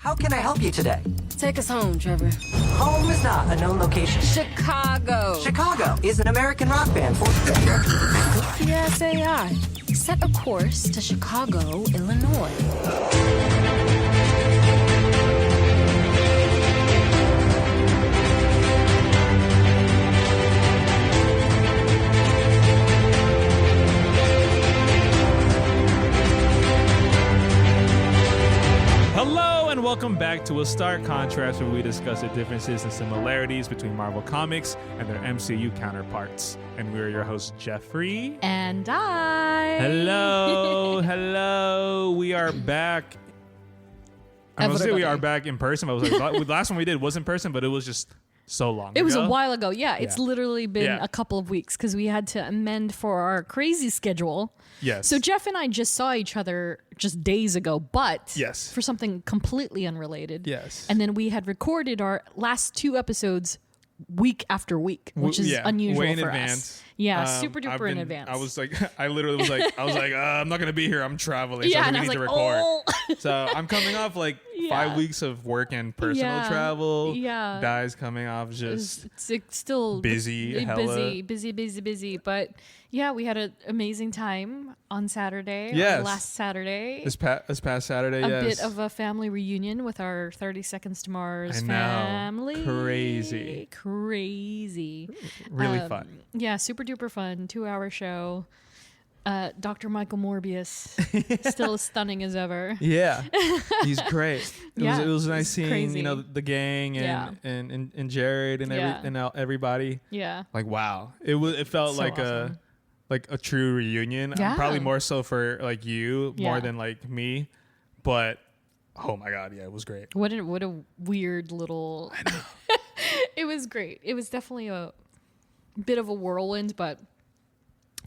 How can I help you today? Take us home, Trevor. Home is not a known location. Chicago. Chicago is an American rock band for... Yes, AI. Set a course to Chicago, Illinois. Hello and welcome back to A Stark Contrast, where we discuss the differences and similarities between Marvel Comics and their MCU counterparts. And we're your hosts, Geoffrey And Dai. Hello, hello. We are back. I was going to say we are back in person, but I was like, the last one we did was in person, but it was just so long ago. It was a while ago. Yeah, it's literally been a couple of weeks because we had to amend for our crazy schedule. Yes. So Jeff and I just saw each other just days ago, but yes, for something completely unrelated. Yes. And then we had recorded our last two episodes week after week, which is unusual way in for advance. us. Yeah, super duper in advance. I was like, I literally was like, I'm not gonna be here. I'm traveling. Yeah, so and we I was need to like, record. oh. So I'm coming off like 5 weeks of work and personal travel. Yeah, Dai's coming off just it's still busy, busy. But yeah, we had an amazing time on Saturday. Yes, last Saturday. This past Saturday. A bit of a family reunion with our 30 Seconds to Mars family. Crazy. Really fun. Yeah, super duper fun. 2-hour show. Dr. Michael Morbius, still as stunning as ever. Yeah, he's great. It was nice seeing crazy. The gang and Jared and everybody. Yeah, like wow, it felt so like awesome. a true reunion. Yeah. Probably more so for like you more than like me, but oh my god, yeah, it was great. What a weird little. I know. It was great. It was definitely a bit of a whirlwind, but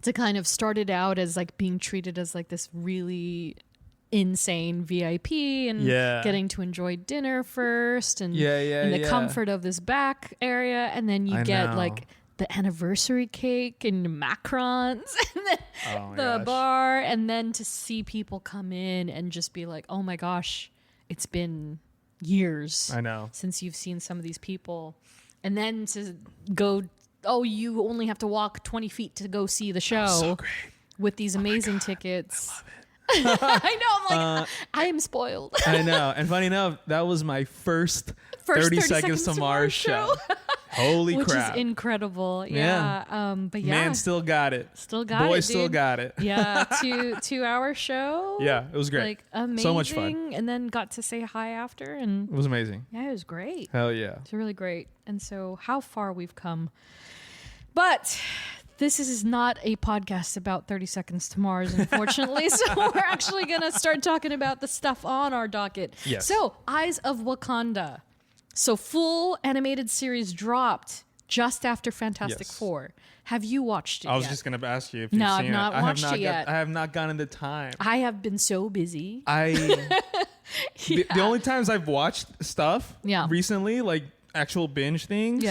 to kind of start it out as like being treated as like this really insane VIP and getting to enjoy dinner first and in the comfort of this back area, and then you get like the anniversary cake and macarons and then the bar, and then to see people come in and just be like, oh my gosh, it's been years since you've seen some of these people, and then to go, oh, you only have to walk 20 feet to go see the show. So great. With these amazing tickets. I love it. I know. I'm like, I am spoiled. I know. And funny enough, that was my first 30 Seconds to Mars show. Holy Which crap. Which is incredible. Yeah. But yeah. Man still got it. Boy still got it. Yeah. 2-hour show. Yeah. It was great. Like amazing. So much fun. And then got to say hi after. And it was amazing. Yeah, it was great. Hell yeah. It's really great. And so how far we've come. But this is not a podcast about 30 Seconds to Mars, unfortunately. So we're actually going to start talking about the stuff on our docket. Yes. So Eyes of Wakanda. So full animated series dropped just after Fantastic Four. Have you watched it yet? I was just going to ask you if you've seen I've not watched it yet. I have not gotten the time. I have been so busy. The only times I've watched stuff recently, like actual binge things,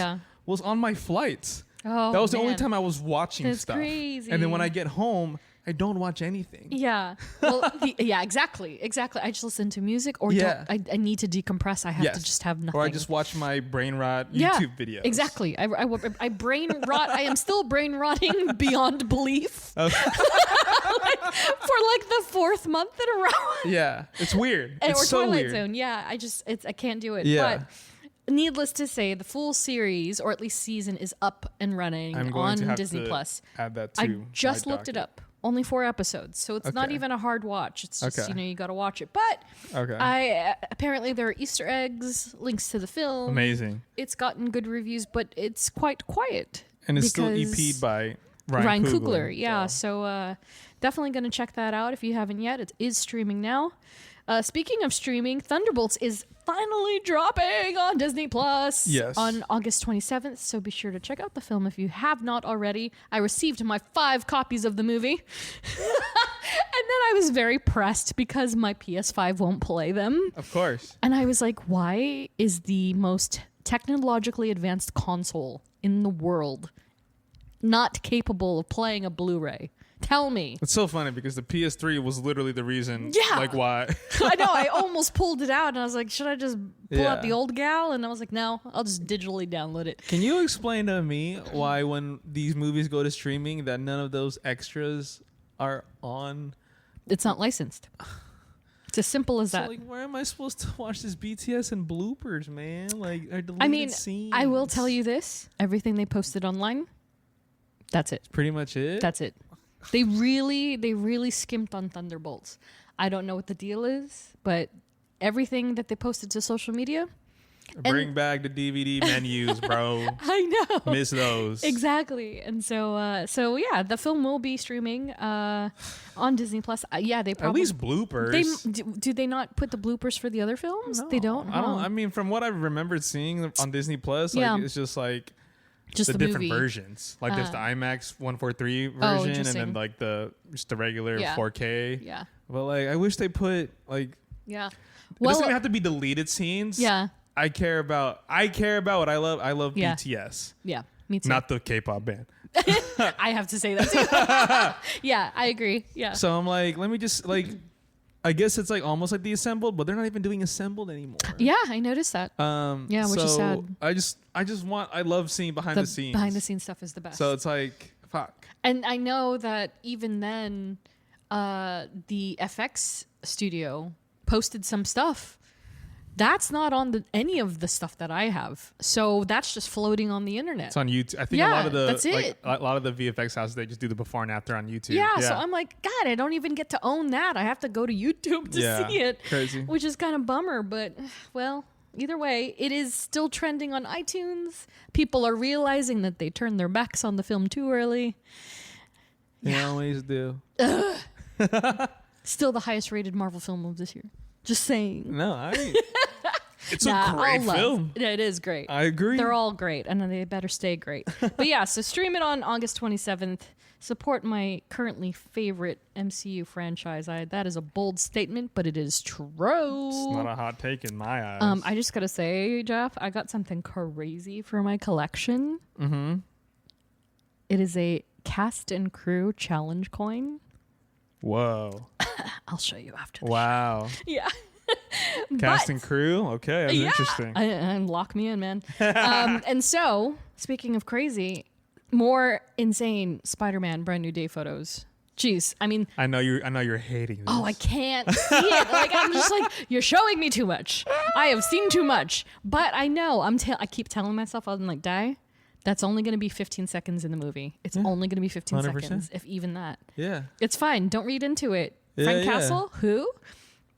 was on my flights. Oh, that was the only time I was watching That's stuff. Crazy. And then when I get home, I don't watch anything. Yeah. Well, exactly. I just listen to music, or I need to decompress. I have to just have nothing. Or I just watch my brain rot YouTube videos. Exactly. I brain rot. I am still brain rotting beyond belief. For like the 4th month in a row. Yeah. It's weird. It's or so Twilight weird. Zone. Yeah. I can't do it. Yeah. But needless to say, the full series, or at least season, is up and running on Disney Plus. Add that to I just looked it up. Only 4 episodes, so it's not even a hard watch. It's just you got to watch it. But apparently there are Easter eggs, links to the film. Amazing. It's gotten good reviews, but it's quite quiet. And it's still EP'd by Ryan Coogler. Yeah, so definitely going to check that out if you haven't yet. It is streaming now. Speaking of streaming, Thunderbolts is finally dropping on Disney Plus on August 27th. So be sure to check out the film if you have not already. I received my 5 copies of the movie. And then I was very pressed because my PS5 won't play them. Of course. And I was like, why is the most technologically advanced console in the world not capable of playing a Blu-ray? Tell me. It's so funny because the PS3 was literally the reason. Yeah. Like why? I know. I almost pulled it out, and I was like, should I just pull out Yeah. the old gal? And I was like, no, I'll just digitally download it. Can you explain to me why when these movies go to streaming that none of those extras are on? It's not licensed. It's as simple as So that. like, where am I supposed to watch this BTS and bloopers, man? Like, are deleted I mean, scenes? I will tell you this. Everything they posted online, that's it. Pretty much it. That's it. They really skimped on Thunderbolts. I don't know what the deal is, but everything that they posted to social media. Bring back the DVD menus, bro. I know. Miss those. Exactly. And so yeah, the film will be streaming on Disney Plus. Yeah, they At probably least bloopers. do they not put the bloopers for the other films? They don't. I don't. Huh? I mean, from what I remembered seeing on Disney Plus, like Yeah. it's just like Just the the different movie. versions. Like there's the IMAX 143 version, and interesting. then like just the regular Yeah. 4K. Yeah. But like, I wish they put like. Yeah. It doesn't even have to be deleted scenes. Yeah. I care about what I love. I love Yeah. BTS, Yeah. Me too. not the K-pop band. I have to say that too. Yeah, I agree. Yeah. So I'm like, let me just like, I guess it's like almost like the assembled, but they're not even doing assembled anymore. Yeah, I noticed that. Yeah, which is sad. I love seeing behind the scenes. Behind the scenes stuff is the best. So it's like, fuck. And I know that even then, the FX studio posted some stuff. That's not on any of the stuff that I have. So that's just floating on the internet. It's on YouTube. I think Yeah, a lot of the that's like, it. a lot of the VFX houses they just do the before and after on YouTube. Yeah, so I'm like, God, I don't even get to own that. I have to go to YouTube to Yeah, see it. crazy. Which is kind of bummer, but well, either way, it is still trending on iTunes. People are realizing that they turned their backs on the film too early. They always do. Still the highest rated Marvel film of this year. Just saying. No, it's Nah, a great all love. film. Yeah, it is great. I agree. They're all great, and they better stay great. But yeah, so stream it on August 27th. Support my currently favorite MCU franchise. That is a bold statement, but it is true. It's not a hot take in my eyes. I just gotta say, Jeff, I got something crazy for my collection. Mm-hmm. It is a cast and crew challenge coin. Whoa. I'll show you after. Wow. Yeah. Cast But- and crew? Okay, that's interesting. And lock me in, man. And so, speaking of crazy, more insane Spider-Man brand new day photos. Jeez, I mean, I know you're hating this. oh, I can't see it. Like I'm just like, you're showing me too much. I have seen too much. But I know I keep telling myself, I'm like, Dai, that's only going to be 15 seconds in the movie. It's only going to be 15 100%. seconds, if even that. Yeah. It's fine. Don't read into it. Yeah, Frank yeah. Castle, who?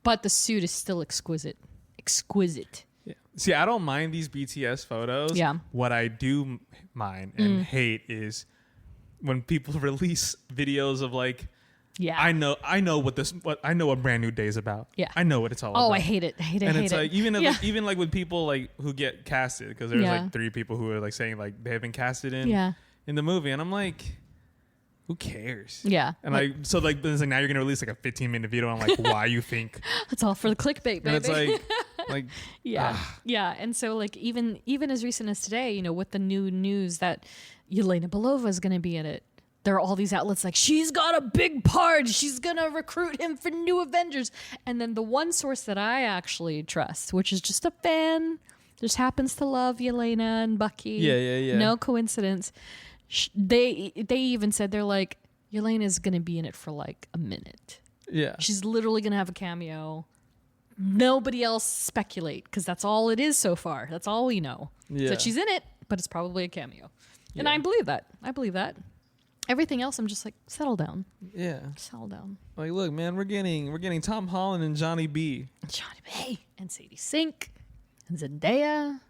But the suit is still exquisite. Exquisite. Yeah. See, I don't mind these BTS photos. Yeah. What I do mind and hate is when people release videos of like, Yeah. I know what Brand New Day is about. Yeah. I know what it's all about. Oh, I hate it. I hate it. And hate it's it. like even Yeah. even like with people like who get casted, because there's Yeah. like 3 people who are like saying like they have been casted in Yeah. in the movie, and I'm like, who cares? Yeah. And like so like it's like now you're gonna release like a 15-minute video on like why you think, It's all for the clickbait, baby. and it's like yeah. Yeah. And so like even as recent as today, with the new news that Yelena Belova is going to be in it. There are all these outlets like, she's got a big part. She's going to recruit him for New Avengers. And then the one source that I actually trust, which is just a fan, just happens to love Yelena and Bucky. Yeah. No coincidence. They even said, they're like, Yelena's going to be in it for like a minute. yeah. She's literally going to have a cameo. Nobody else speculate, because that's all it is so far. That's all we know. Yeah. That she's in it, but it's probably a cameo. And Yeah. I believe that. Everything else, I'm just like, settle down. Yeah. Settle down. Like, look, man, we're getting Tom Holland and Johnny B, Johnny B. And Sadie Sink. And Zendaya.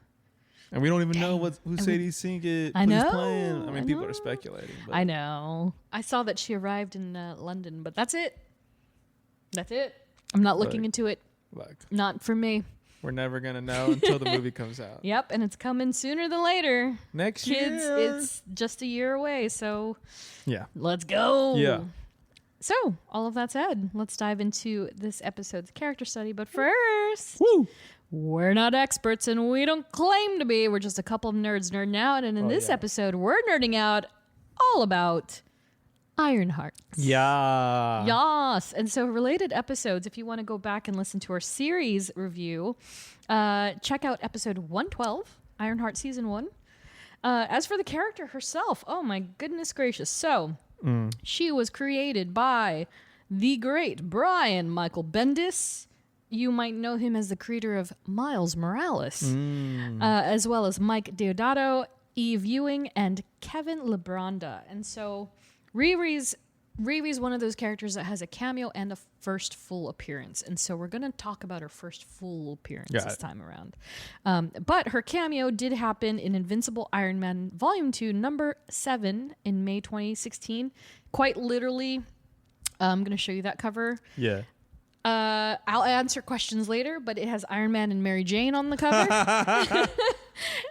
and we don't even know who Sadie Sink is. I who's know, playing. I mean, I people know. are speculating. But I know. I saw that she arrived in London, but that's it. That's it. I'm not looking Look. into it. Look, Not for me. we're never gonna know until the movie comes out Yep, and it's coming sooner than later. next Kids, year. it's just a year away, so Yeah. let's go. Yeah. So, all of that said, let's dive into this episode's character study. But first, Woo. we're not experts and we don't claim to be. We're just a couple of nerds nerding out. And in this yeah. episode, we're nerding out all about Ironheart. Yeah. Yes. And so related episodes, if you want to go back and listen to our series review, check out episode 112, Ironheart Season 1. As for the character herself, oh my goodness gracious. So she was created by the great Brian Michael Bendis. You might know him as the creator of Miles Morales, as well as Mike Deodato, Eve Ewing, and Kevin Lebranda. And so Riri's one of those characters that has a cameo and a first full appearance. And so we're going to talk about her first full appearance this time around. But her cameo did happen in Invincible Iron Man Volume 2, number 7 in May 2016. Quite literally, I'm going to show you that cover. Yeah. I'll answer questions later, but it has Iron Man and Mary Jane on the cover.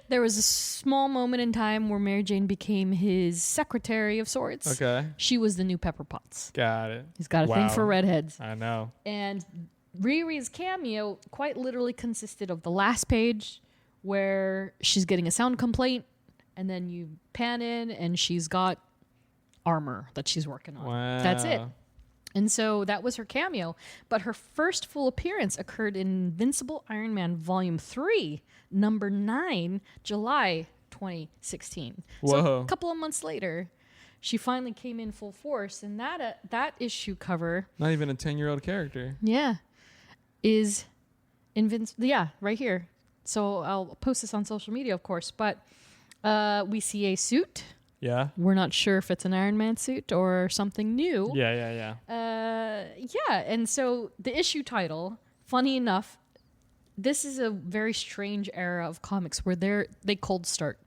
There was a small moment in time where Mary Jane became his secretary of sorts. Okay. She was the new Pepper Potts. Got it. He's got a thing for redheads. I know. And Riri's cameo quite literally consisted of the last page where she's getting a sound complaint, and then you pan in and she's got armor that she's working on. Wow. That's it. And so that was her cameo. But her first full appearance occurred in Invincible Iron Man Volume 3, number 9, July 2016. Whoa. So a couple of months later, she finally came in full force. And that issue cover... Not even a 10-year-old character. Yeah. Is Invincible... Yeah, right here. So I'll post this on social media, of course. But we see a suit... Yeah. We're not sure if it's an Iron Man suit or something new. Yeah. Yeah. And so the issue title, funny enough, this is a very strange era of comics where they cold start.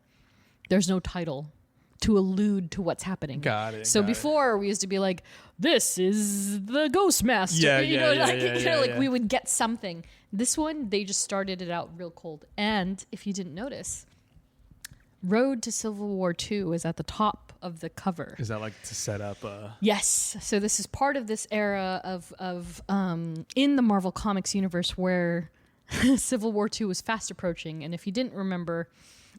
There's no title to allude to what's happening. Got it. So before we used to be like, this is the Ghostmaster. Yeah. We would get something. This one, they just started it out real cold. And if you didn't notice, Road to Civil War 2 is at the top of the cover. Is that like to set up Yes. So this is part of this era of in the Marvel Comics universe where Civil War 2 was fast approaching. And if you didn't remember,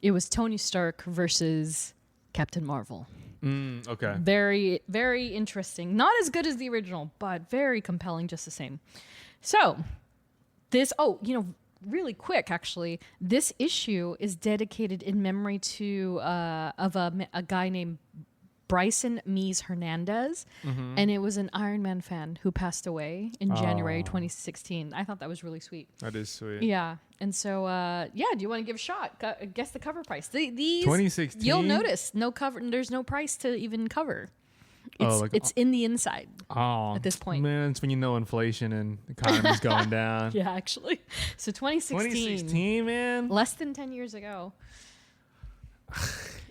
it was Tony Stark versus Captain Marvel. Okay. Very, very interesting. Not as good as the original, but very compelling just the same. So this, really quick, actually, this issue is dedicated in memory to a guy named Bryson Mies Hernandez, and it was an Iron Man fan who passed away in January 2016. I thought that was really sweet. That is sweet. Yeah, and so do you want to give a shot? Guess the cover price. These 2016. You'll notice no cover. There's no price to even cover. It's in the inside at this point. Man, it's when you know inflation and the economy's going down. Yeah, actually. So 2016, man. Less than 10 years ago.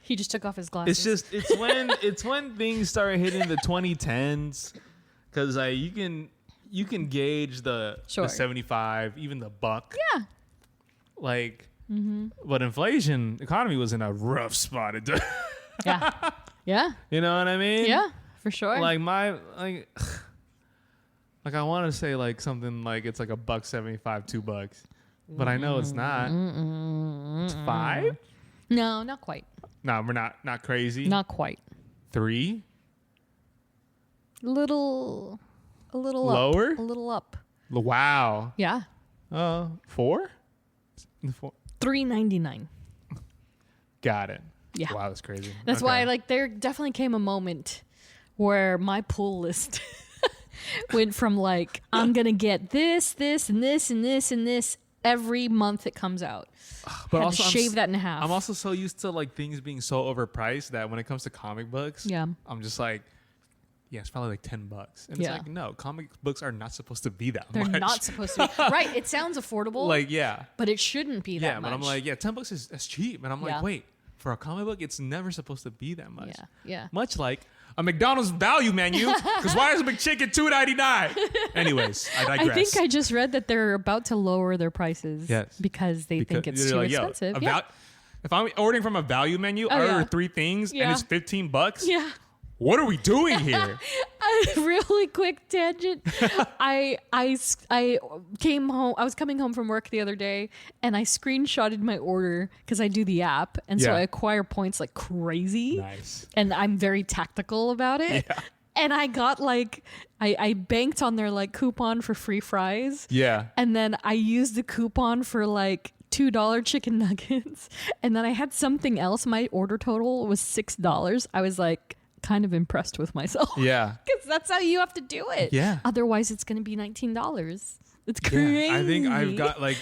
He just took off his glasses. It's when things start hitting the 2010s, because you can gauge the 75, even the buck. Yeah. But inflation, economy was in a rough spot. Yeah. Yeah. You know what I mean? Yeah, for sure. I want to say like something like it's like $1.75, $2, but I know it's not. It's $5. No, not quite. No, we're not crazy. Not quite. $3. A little Lower? Up. A little up. Wow. Yeah. $4? $3.99. Got it. Yeah. Wow, that's crazy. That's why there definitely came a moment where my pull list went from I'm going to get this, and this, and this, and this every month it comes out. But had also to shave that in half. I'm also so used to things being so overpriced that when it comes to comic books, I'm just like, yeah, it's probably $10. And Yeah. it's like, no, comic books are not supposed to be that They're much. not supposed to be. Right. It sounds affordable. Yeah. But it shouldn't be that much. But I'm like, yeah, $10 that's cheap. And I'm Yeah. like, wait, for a comic book, it's never supposed to be that much. Yeah. Much like a McDonald's value menu, because why is a McChicken $2.99? Anyways, I digress. I think I just read that they're about to lower their prices because they think it's too expensive. If I'm ordering from a value menu, I order 3 things and it's $15. Yeah. What are we doing here? A really quick tangent. I came home. I was coming home from work the other day, and I screenshotted my order because I do the app, and so I acquire points like crazy. Nice. And I'm very tactical about it. Yeah. And I got like, I banked on their like coupon for free fries. Yeah. And then I used the coupon for like $2 chicken nuggets. And then I had something else. My order total was $6. I was like kind of impressed with myself. Yeah. Because that's how you have to do it. Yeah. Otherwise, it's going to be $19. It's crazy. Yeah. I think I've got like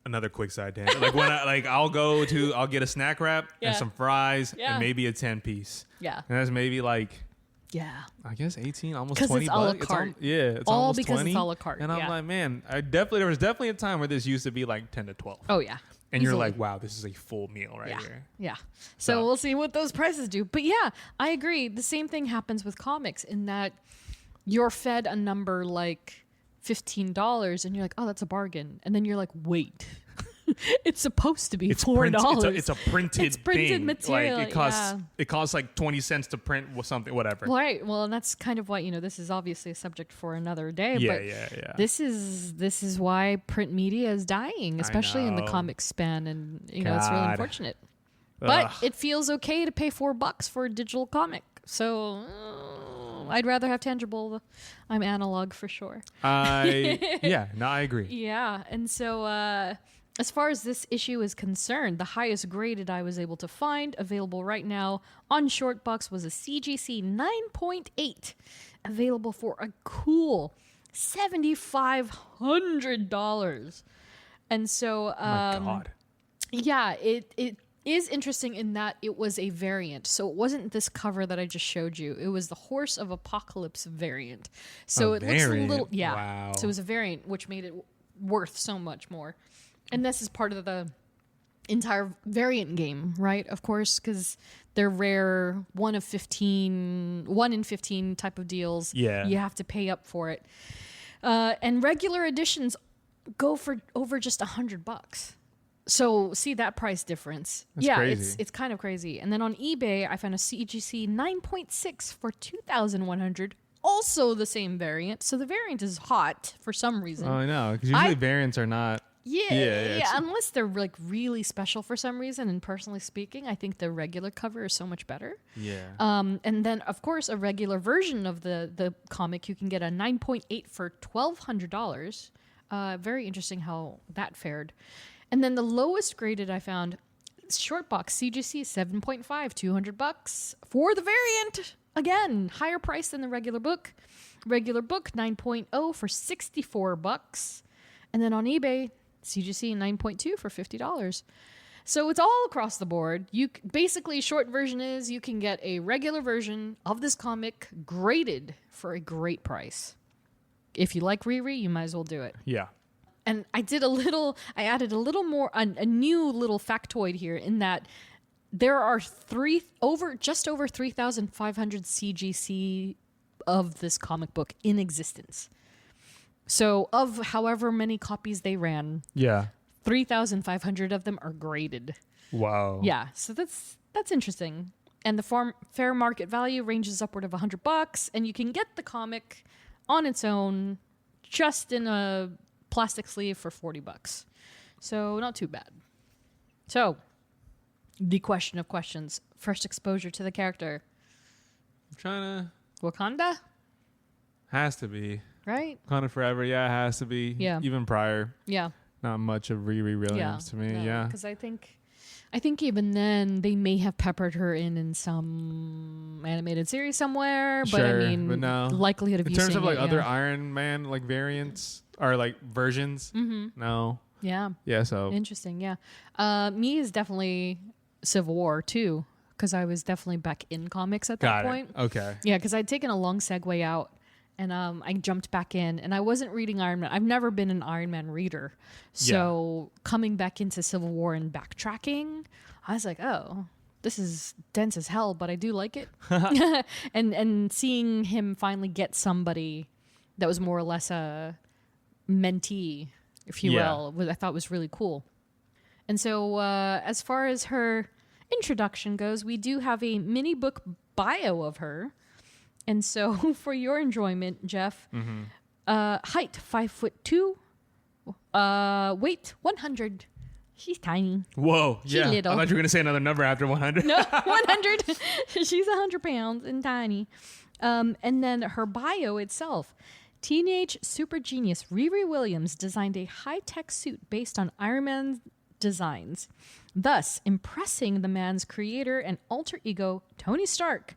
another quick side tangent. Like when I'll get a snack wrap and some fries and maybe a 10-piece. Yeah. And that's maybe like, yeah. I guess 18, almost 'Cause 20 it's a la bucks. carte. It's All almost because 20. it's a la carte, And I'm yeah. like, man, there was definitely a time where this used to be like 10 to 12. Oh, yeah. And you're Easily. like, wow, this is a full meal right here. Yeah. So we'll see what those prices do. But yeah, I agree. The same thing happens with comics in that you're fed a number like $15 and you're like, oh, that's a bargain. And then you're like, wait. It's supposed to be $4. It's a printed thing. material. Like it costs like 20 cents to print something, whatever. Right. Well, and that's kind of why, this is obviously a subject for another day. But Yeah. This is why print media is dying, especially in the know. comic span. And, it's really God. unfortunate. But Ugh. it feels okay to pay $4 for a digital comic. So I'd rather have tangible. I'm analog for sure. I agree. Yeah. And so as far as this issue is concerned, the highest graded I was able to find available right now on Shortbox was a CGC 9.8, available for a cool $7,500. And so, My God. yeah, it is interesting in that it was a variant. So it wasn't this cover that I just showed you. It was the Horse of Apocalypse variant. So it looks a little, Wow. So it was a variant, which made it worth so much more. And this is part of the entire variant game, right? Of course, because they're rare, 1 in 15 type of deals. Yeah. You have to pay up for it. And regular editions go for over just $100. So see that price difference. That's crazy. It's kind of crazy. And then on eBay, I found a CGC 9.6 for $2,100. Also the same variant. So the variant is hot for some reason. Oh, I know. Because usually variants are not. Yeah, unless they're like really special for some reason. And personally speaking, I think the regular cover is so much better. Yeah. And then of course a regular version of the comic, you can get a 9.8 for $1,200. Very interesting how that fared. And then the lowest graded I found, Shortbox CGC 7.5, $200 for the variant. Again, higher price than the regular book. Regular book 9.0 for $64. And then on eBay, CGC 9.2 for $50. So it's all across the board. Basically, short version is you can get a regular version of this comic graded for a great price. If you like RIRI, you might as well do it. Yeah. And I added a little more, a new little factoid here in that there are just over 3,500 CGC of this comic book in existence. So of however many copies they ran, 3,500 of them are graded. Wow. Yeah, so that's interesting. And the fair market value ranges upward of $100, and you can get the comic on its own, just in a plastic sleeve for $40. So not too bad. So the question of questions: first exposure to the character. I'm trying to. Wakanda, Has to be. right? Wakanda Forever. Yeah, it has to be. Yeah. Even prior. Yeah. Not much of RIRI Williams to me. Yeah. Because I think even then they may have peppered her in some animated series somewhere. But Sure, I mean, but no. likelihood of In you terms seeing of like it, other yeah. Iron Man like variants or like versions, no. Yeah. Yeah. So Interesting, yeah. Me is definitely Civil War too, because I was definitely back in comics at that got point. it. Okay. Yeah, because I'd taken a long segue out, and I jumped back in, and I wasn't reading Iron Man. I've never been an Iron Man reader, so coming back into Civil War and backtracking, I was like, oh, this is dense as hell, but I do like it. and seeing him finally get somebody that was more or less a mentee, if you will, I thought was really cool. And so as far as her introduction goes, we do have a mini book bio of her. And so for your enjoyment, Jeff, height 5'2", weight 100. She's tiny. Whoa. She's little. I thought you were gonna say another number after 100. No, 100. She's 100 pounds and tiny. And then her bio itself. Teenage super genius RIRI Williams designed a high-tech suit based on Iron Man designs, thus impressing the man's creator and alter ego, Tony Stark,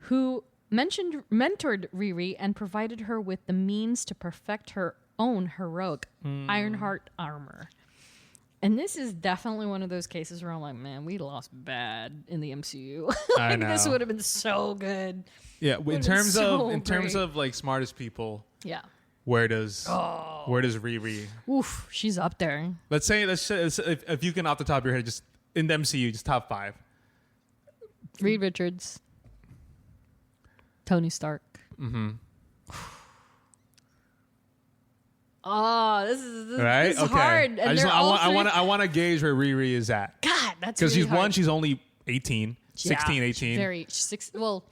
who mentored Riri and provided her with the means to perfect her own heroic Ironheart armor. And this is definitely one of those cases where I'm like, man, we lost bad in the MCU. I know. This would have been so good. Yeah, in terms great. of like smartest people, Yeah. where does Riri? Oof, she's up there. Let's say if you can off the top of your head, just in the MCU, just top 5. Reed Richards. Tony Stark. Mm-hmm. Oh, this is Right? this is Okay. hard. And I want to gauge where Riri is at. God, that's Because really hard. she's only 18, 16, Yeah, 18. Very well,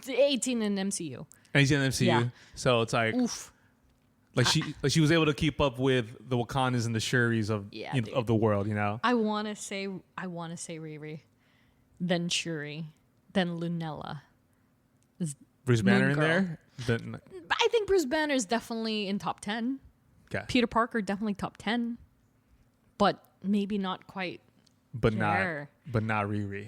18 in MCU. And he's in the MCU. Yeah. So it's like Oof. she was able to keep up with the Wakandas and the Shuris of of the world, you know. I want to say Riri, then Shuri, then Lunella. Bruce Banner Moon in Girl. there. Then, I think Bruce Banner is definitely in top 10. okay. Peter Parker definitely top 10, but maybe not quite. But there. not Riri.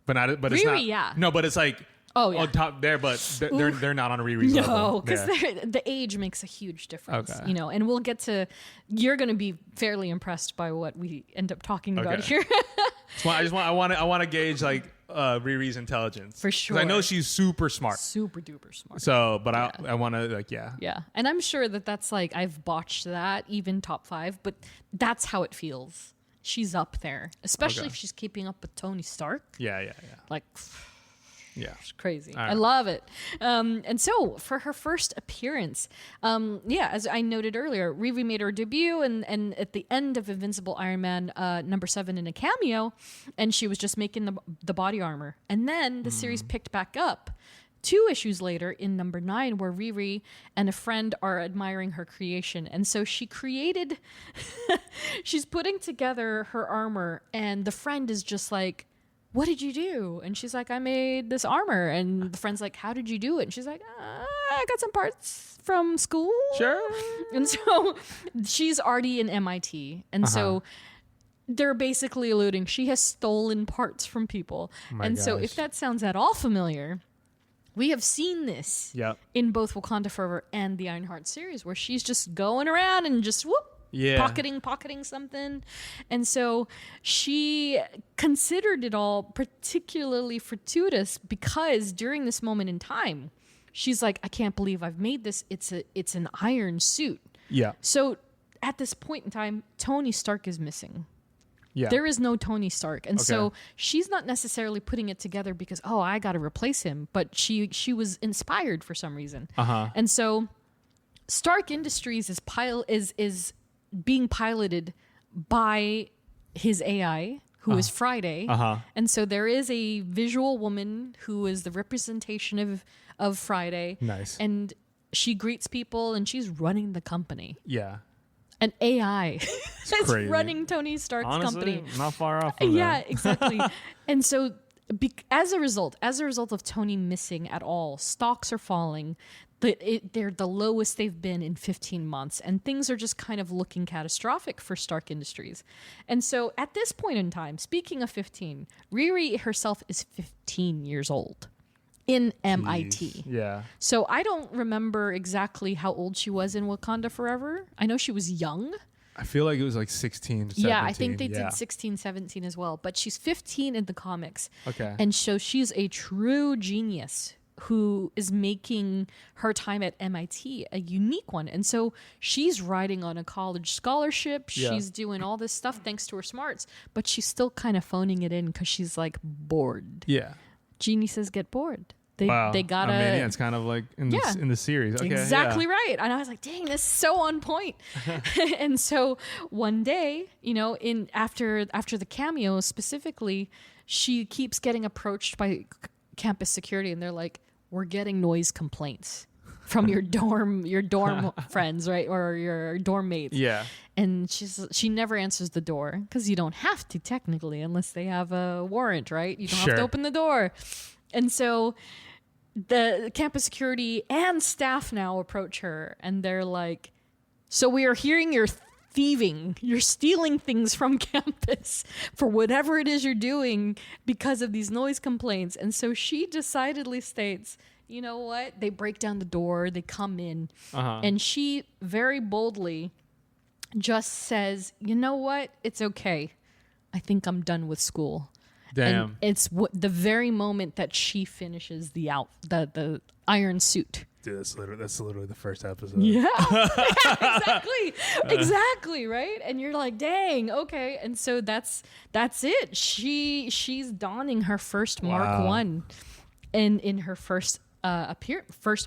But it's Riri, not. yeah. No, but it's like Oh, yeah. on top there, but they're not on Riri's level. No, because there. the age makes a huge difference, Okay. you know. And we'll get to. You're going to be fairly impressed by what we end up talking about Okay. here. I want to gauge like Riri's intelligence For 'Cause I know sure. she's super smart. Super duper smart. So, but I want to like yeah. Yeah, and I'm sure that's like I've botched that even top 5, but that's how it feels. She's up there, especially Okay. if she's keeping up with Tony Stark. Yeah. Like. Yeah. It's crazy. All right. I love it. And so for her first appearance, as I noted earlier, Riri made her debut and at the end of Invincible Iron Man number 7 in a cameo, and she was just making the body armor. And then the series picked back up 2 issues later in number 9, where Riri and a friend are admiring her creation. And so she created, she's putting together her armor, and the friend is just like, what did you do? And she's like, I made this armor. And the friend's like, how did you do it? And she's like, I got some parts from school. Sure. And so she's already in MIT. And so they're basically alluding she has stolen parts from people. My So gosh. if that sounds at all familiar, we have seen this Yep. in both Wakanda Forever and the Ironheart series, where she's just going around and just pocketing something. And so she considered it all particularly fortuitous because during this moment in time, she's like, I can't believe I've made this. It's an iron suit. Yeah. So at this point in time, Tony Stark is missing. Yeah. There is no Tony Stark. And so Okay. she's not necessarily putting it together because, I got to replace him. But she was inspired for some reason. And so Stark Industries is being piloted by his AI, who is Friday. And so there is a visual woman who is the representation of Friday. Nice. And she greets people and she's running the company. Yeah. An AI is crazy. running Tony Stark's Honestly, company. not far off from Yeah, that. exactly. And so as a result of Tony missing at all, stocks are falling. They're the lowest they've been in 15 months, and things are just kind of looking catastrophic for Stark Industries. And so at this point in time, speaking of 15, Riri herself is 15 years old in MIT. Yeah. So I don't remember exactly how old she was in Wakanda Forever. I know she was young. I feel like it was like 16, 17. Yeah, I think they did 16, 17 as well. But she's 15 in the comics. Okay. And so she's a true genius who is making her time at MIT a unique one. And so she's riding on a college scholarship. Yeah. She's doing all this stuff thanks to her smarts. But she's still kind of phoning it in because she's like bored. Yeah. Geniuses get bored. Wow. They gotta. I mean, yeah, it's kind of like in the series. Okay, Exactly yeah. right. And I was like, dang, this is so on point. And so one day, after the cameo specifically, she keeps getting approached by campus security, and they're like, we're getting noise complaints from your dorm friends, right? Or your dorm mates. Yeah. And she never answers the door because you don't have to technically unless they have a warrant, right? You don't have Sure. to open the door. And so the campus security and staff now approach her, and they're like, so we are hearing you're thieving, you're stealing things from campus for whatever it is you're doing because of these noise complaints. And so she decidedly states, you know what? They break down the door, they come in, and she very boldly just says, you know what? It's okay. I think I'm done with school. Damn. And it's the very moment that she finishes the iron suit. Dude, that's literally the first episode. Yeah, exactly, right? And you're like, dang, okay. And so that's it. She's donning her first Mark 1 in her first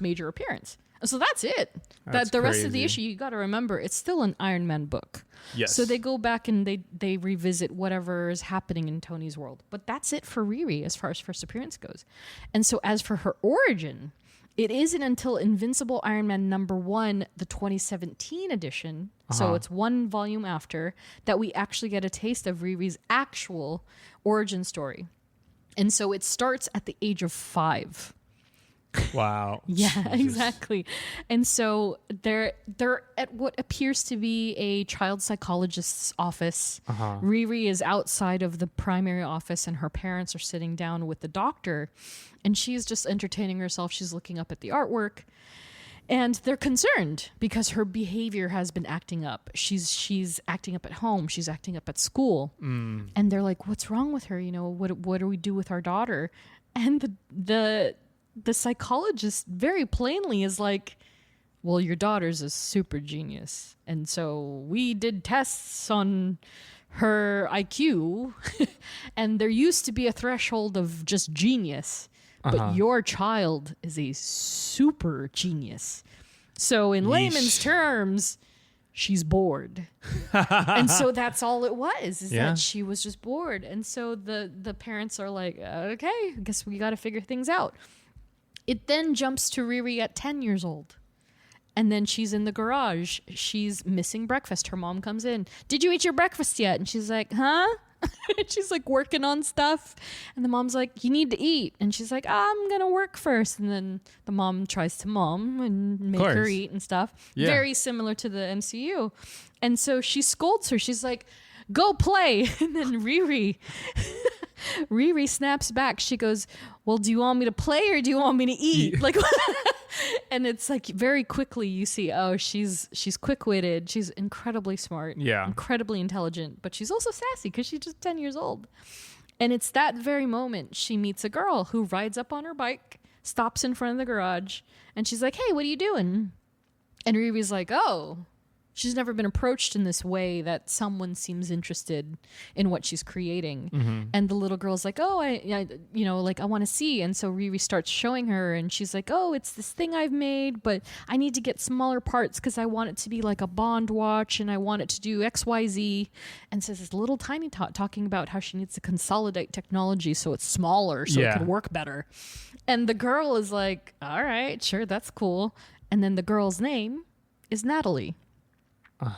major appearance. So that's it. That's the rest of the crazy. issue, you got to remember, it's still an Iron Man book. Yes. So they go back and they revisit whatever is happening in Tony's world. But that's it for Riri as far as first appearance goes. And so as for her origin, it isn't until Invincible Iron Man #1, the 2017 edition, so it's one volume after, that we actually get a taste of Riri's actual origin story. And so it starts at the age of 5. Wow. Yeah, Jesus. exactly. And so they're at what appears to be a child psychologist's office. Riri is outside of the primary office, and her parents are sitting down with the doctor, and she's just entertaining herself. She's looking up at the artwork, and they're concerned because her behavior has been acting up. She's acting up at home. She's acting up at school. And they're like, what's wrong with her? You know, what do we do with our daughter? And the psychologist very plainly is like, well, your daughter's a super genius. And so we did tests on her IQ and there used to be a threshold of just genius, but your child is a super genius. So in layman's terms, she's bored. And so that's all it was, that she was just bored. And so the parents are like, okay, I guess we got to figure things out. It then jumps to Riri at 10 years old. And then she's in the garage. She's missing breakfast. Her mom comes in. Did you eat your breakfast yet? And she's like, huh? She's like working on stuff. And the mom's like, you need to eat. And she's like, I'm going to work first. And then the mom tries to and make her eat and stuff. Yeah. Very similar to the MCU. And so she scolds her. She's like, go play. And then Riri snaps back. She goes, well, do you want me to play or do you want me to eat? Like, and it's like very quickly you see, oh, she's quick-witted. She's incredibly smart. Yeah. Incredibly intelligent. But she's also sassy because she's just 10 years old. And it's that very moment she meets a girl who rides up on her bike, stops in front of the garage, and she's like, hey, what are you doing? And Riri's like, oh. She's never been approached in this way that someone seems interested in what she's creating. And the little girl's like, oh, I want to see. And so Riri starts showing her and she's like, oh, it's this thing I've made, but I need to get smaller parts because I want it to be like a Bond watch and I want it to do X, Y, Z. And says this little tiny talking about how she needs to consolidate technology so it's smaller so it can work better. And the girl is like, all right, sure, that's cool. And then the girl's name is Natalie.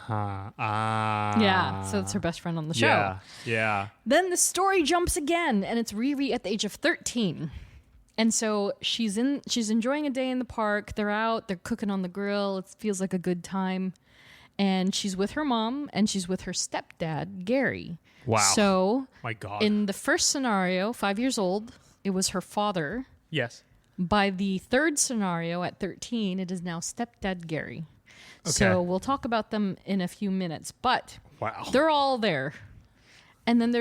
Yeah, so it's her best friend on the show. Yeah. Then the story jumps again, and it's Riri at the age of 13. And so she's enjoying a day in the park. They're out, they're cooking on the grill. It feels like a good time. And she's with her mom, and she's with her stepdad, Gary. Wow. So My God. in the first scenario, 5 years old, it was her father. Yes. By the third scenario, at 13, it is now stepdad Gary. Okay. So we'll talk about them in a few minutes, but Wow. they're all there. And then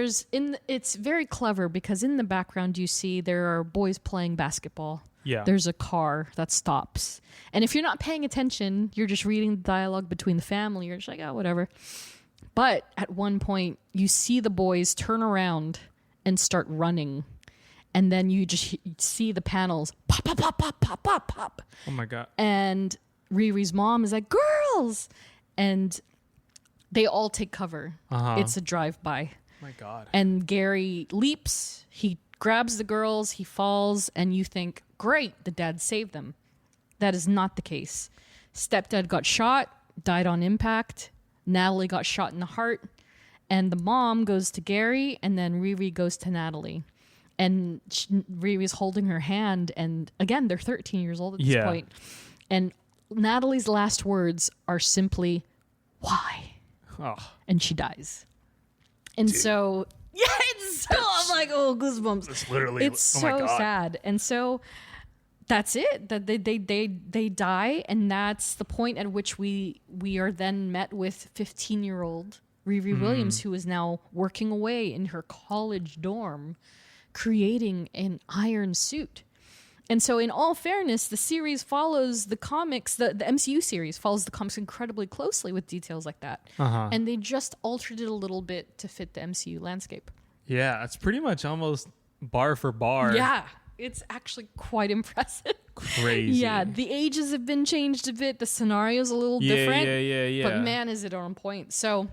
it's very clever because in the background you see there are boys playing basketball. Yeah. There's a car that stops. And if you're not paying attention, you're just reading the dialogue between the family. You're just like, oh, whatever. But at one point, you see the boys turn around and start running. And then you just see the panels pop, pop, pop, pop, pop, pop, pop. Oh, my God. And Riri's mom is like, girls! And they all take cover. It's a drive-by. My God. And Gary leaps, he grabs the girls, he falls, and you think, great, the dad saved them. That is not the case. Stepdad got shot, died on impact. Natalie got shot in the heart. And the mom goes to Gary, and then Riri goes to Natalie. and Riri's holding her hand, and again, they're 13 years old at this point. And Natalie's last words are simply, "Why?" Oh. And she dies. And so, yeah, it's so, I'm like, oh, goosebumps. It's literally, it's oh my so God. sad. And so that's it. That they die, and that's the point at which we are then met with 15-year-old RIRI Williams, who is now working away in her college dorm, creating an iron suit. And so, in all fairness, the series follows the comics, the MCU series follows the comics incredibly closely with details like that. And they just altered it a little bit to fit the MCU landscape. Yeah, it's pretty much almost bar for bar. Yeah, it's actually quite impressive. Crazy. Yeah, the ages have been changed a bit. The scenario's a little different. Yeah. But man, is it on point. So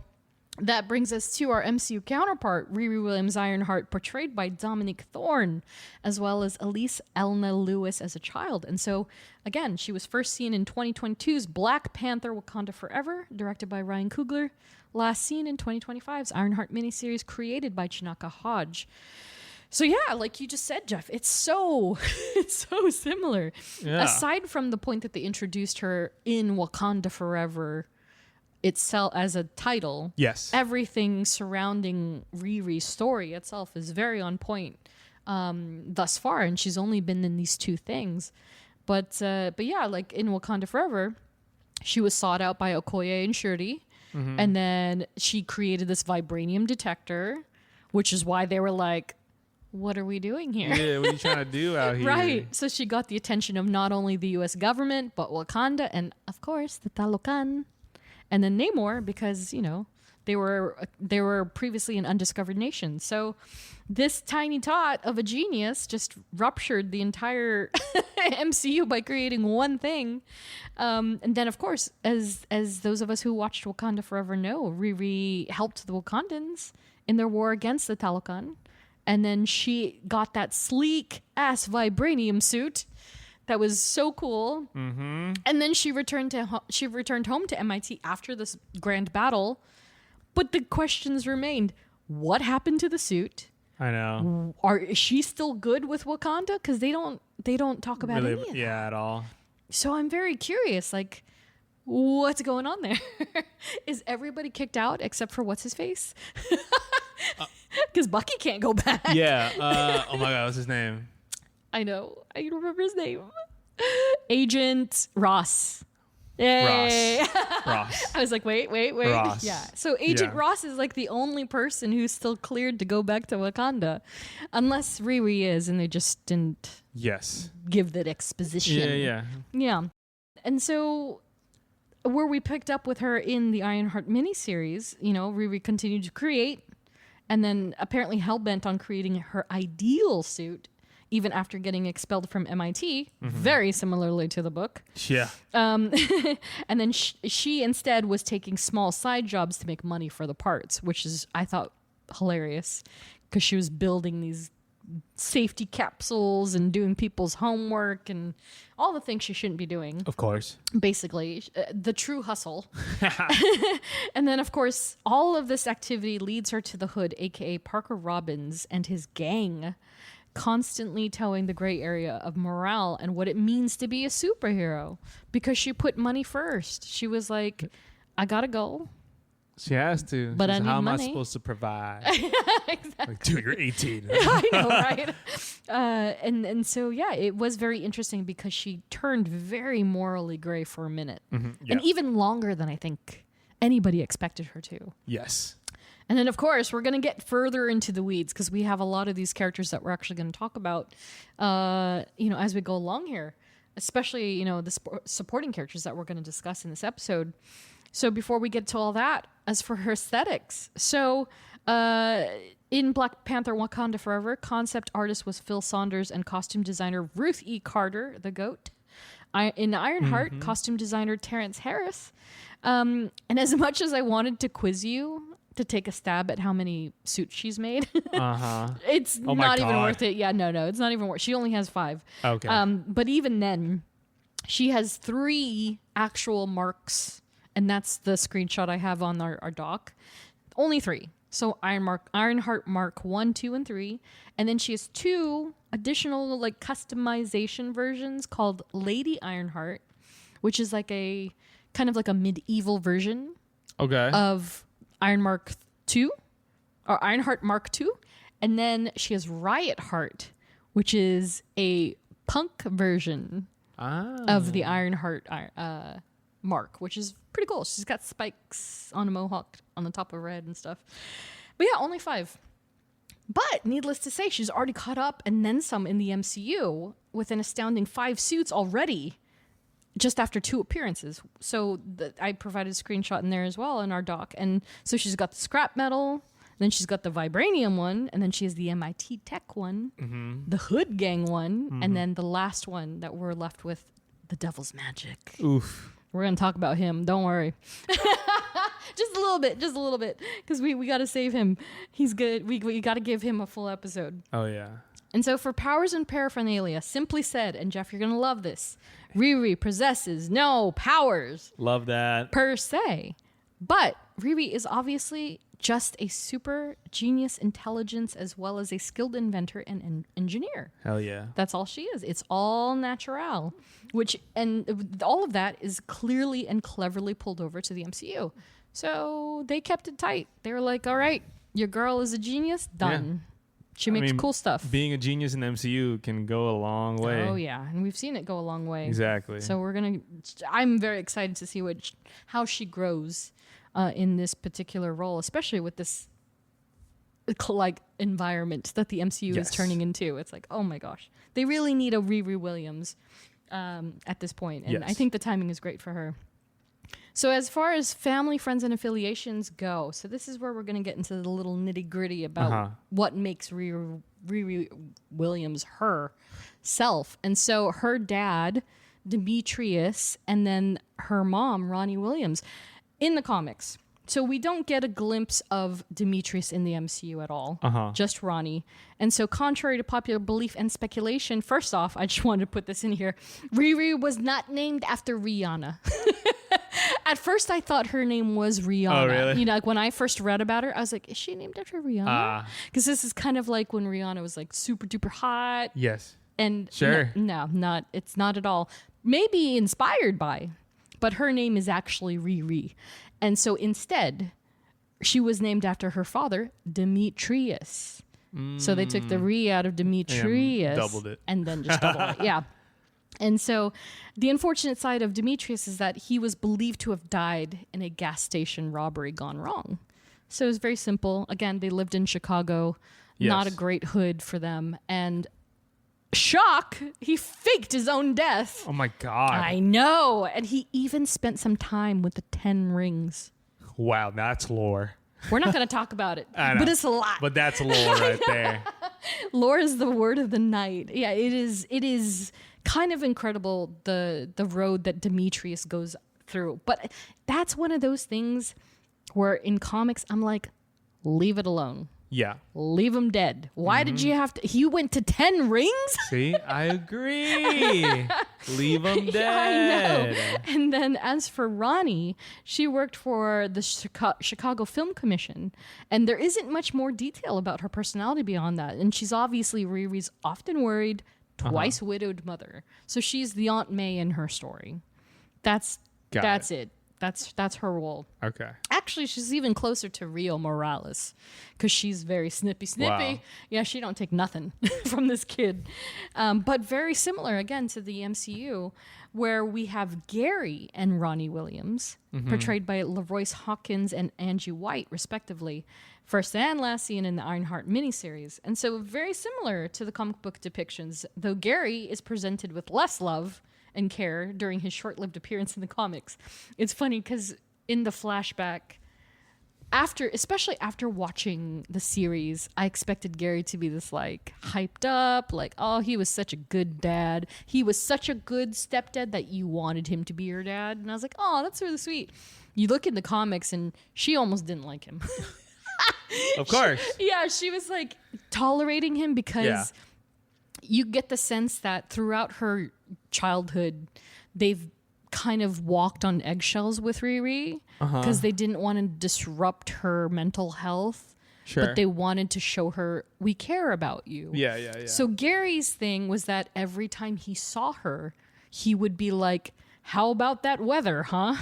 that brings us to our MCU counterpart, Riri Williams Ironheart, portrayed by Dominique Thorne, as well as Elise Elna Lewis as a child. And so, again, she was first seen in 2022's Black Panther Wakanda Forever, directed by Ryan Coogler. Last seen in 2025's Ironheart Mini Series, created by Chinaka Hodge. So yeah, like you just said, Jeff, it's so similar. Yeah. Aside from the point that they introduced her in Wakanda Forever itself as a title, Yes. everything surrounding Riri's story itself is very on point thus far, and she's only been in these two things. But yeah, like in Wakanda Forever, she was sought out by Okoye and Shuri, and then she created this vibranium detector, which is why they were like, what are we doing here? Yeah, what are you trying to do out here? Right. So she got the attention of not only the U.S. government, but Wakanda, and of course, the Talocan. And then Namor, because, you know, they were previously an undiscovered nation. So this tiny tot of a genius just ruptured the entire MCU by creating one thing. And then, of course, as those of us who watched Wakanda Forever know, Riri helped the Wakandans in their war against the Talocan. And then she got that sleek-ass vibranium suit that was so cool. Mm-hmm. And then she returned home to MIT after this grand battle. But the questions remained: what happened to the suit? I know. Is she still good with Wakanda? Because they don't talk about any of that. Yeah, at all. So I'm very curious, like, what's going on there? Is everybody kicked out except for what's his face? Because Bucky can't go back. Yeah. Oh my God, what's his name? I know. I don't remember his name. Agent Ross. Yay. Ross. I was like, wait. Ross. Yeah. So Agent Yeah. Ross is like the only person who's still cleared to go back to Wakanda. Unless Riri is, and they just didn't Yes. give that exposition. Yeah. Yeah. And so where we picked up with her in the Ironheart miniseries, you know, Riri continued to create, and then apparently hell-bent on creating her ideal suit, even after getting expelled from MIT, very similarly to the book. Yeah. And then she instead was taking small side jobs to make money for the parts, which is, I thought, hilarious, because she was building these safety capsules and doing people's homework and all the things she shouldn't be doing. Of course. Basically, the true hustle. And then, of course, all of this activity leads her to the Hood, aka Parker Robbins and his gang, constantly towing the gray area of morale and what it means to be a superhero, because she put money first. She was like, I gotta go. She has to. But She's I need how am money. I supposed to provide? Exactly. Like, dude, you're 18. I know, right? And so, yeah, it was very interesting because she turned very morally gray for a minute. Yeah. And even longer than I think anybody expected her to. Yes. And then, of course, we're going to get further into the weeds because we have a lot of these characters that we're actually going to talk about, as we go along here, especially, the supporting characters that we're going to discuss in this episode. So before we get to all that, as for her aesthetics, so in Black Panther Wakanda Forever, concept artist was Phil Saunders and costume designer Ruth E. Carter, the GOAT. In Ironheart, costume designer Terrence Harris. And as much as I wanted to quiz you to take a stab at how many suits she's made, it's not even worth it. Yeah, no, it's not even worth it. She only has 5. Okay. But even then, she has 3 actual marks. And that's the screenshot I have on our doc. Only 3. So Ironheart Mark 1, 2, and 3. And then she has 2 additional like customization versions called Lady Ironheart, which is like a kind of like a medieval version of Ironheart Mark 2. And then she has Riot Heart, which is a punk version of the Ironheart Mark, which is pretty cool. She's got spikes on a mohawk on the top of her head and stuff. But yeah, only 5. But needless to say, she's already caught up and then some in the MCU with an astounding 5 suits already just after 2 appearances. So I provided a screenshot in there as well in our doc. And so she's got the scrap metal, then she's got the vibranium one, and then she has the MIT Tech one, the Hood Gang one, and then the last one that we're left with, the Devil's Magic. Oof. We're going to talk about him. Don't worry. Just a little bit. Because we got to save him. He's good. We got to give him a full episode. Oh, yeah. And so for powers and paraphernalia, simply said, and Jeff, you're going to love this, Riri possesses no powers. Love that. Per se. But Riri is obviously just a super genius intelligence as well as a skilled inventor and an engineer. Hell yeah. That's all she is. It's all natural, and all of that is clearly and cleverly pulled over to the MCU. So they kept it tight. They were like, all right, your girl is a genius. Done. Yeah. She makes cool stuff. Being a genius in the MCU can go a long way. Oh, yeah. And we've seen it go a long way. Exactly. So I'm very excited to see how she grows in this particular role, especially with this like environment that the MCU is turning into. It's like, oh my gosh, they really need a Riri Williams at this point, and I think the timing is great for her. So as far as family, friends, and affiliations go, so this is where we're going to get into the little nitty gritty about what makes Riri Williams herself. And so her dad, Demetrius, and then her mom, Ronnie Williams, in the comics. So we don't get a glimpse of Demetrius in the MCU at all, just Ronnie. And so contrary to popular belief and speculation, first off, I just wanted to put this in here, Riri was not named after Rihanna. At first, I thought her name was Rihanna. Oh, really? You know, like when I first read about her, I was like, is she named after Rihanna? Because this is kind of like when Rihanna was like super duper hot. Yes. And sure. It's not at all. Maybe inspired by, but her name is actually Riri. And so instead, she was named after her father, Demetrius. So they took the Re out of Demetrius. Doubled it. And then just doubled it. Yeah. And so the unfortunate side of Demetrius is that he was believed to have died in a gas station robbery gone wrong. So it was very simple. Again, they lived in Chicago. Yes. Not a great hood for them. And shock, he faked his own death. Oh my God. I know. And he even spent some time with the 10 rings. Wow, that's lore. We're not going to talk about it, but it's a lot. But that's lore right there. Lore is the word of the night. Yeah, it is kind of incredible, the road that Demetrius goes through. But that's one of those things where in comics, I'm like, leave it alone. Yeah. Leave him dead. Why did you have to? He went to 10 rings? See, I agree. Leave him dead. Yeah, I know. And then as for Ronnie, she worked for the Chicago Film Commission. And there isn't much more detail about her personality beyond that. And she's obviously Riri's often worried, twice widowed mother. So she's the Aunt May in her story. That's it. That's her role. Okay. Actually, she's even closer to Rio Morales because she's very snippy. Wow. Yeah, she don't take nothing from this kid. But very similar, again, to the MCU, where we have Gary and Ronnie Williams, portrayed by LaRoyce Hawkins and Angie White, respectively, first and last seen in the Ironheart Mini Series. And so very similar to the comic book depictions, though Gary is presented with less love and care during his short-lived appearance in the comics. It's funny because in the flashback, especially after watching the series, I expected Gary to be this like hyped up, like, oh, he was such a good dad. He was such a good stepdad that you wanted him to be your dad. And I was like, oh, that's really sweet. You look in the comics and she almost didn't like him. Of course. She was like tolerating him because you get the sense that throughout her childhood, they've kind of walked on eggshells with Riri because they didn't want to disrupt her mental health Sure. But they wanted to show her, we care about you. Yeah. So Gary's thing was that every time he saw her, he would be like, how about that weather, huh?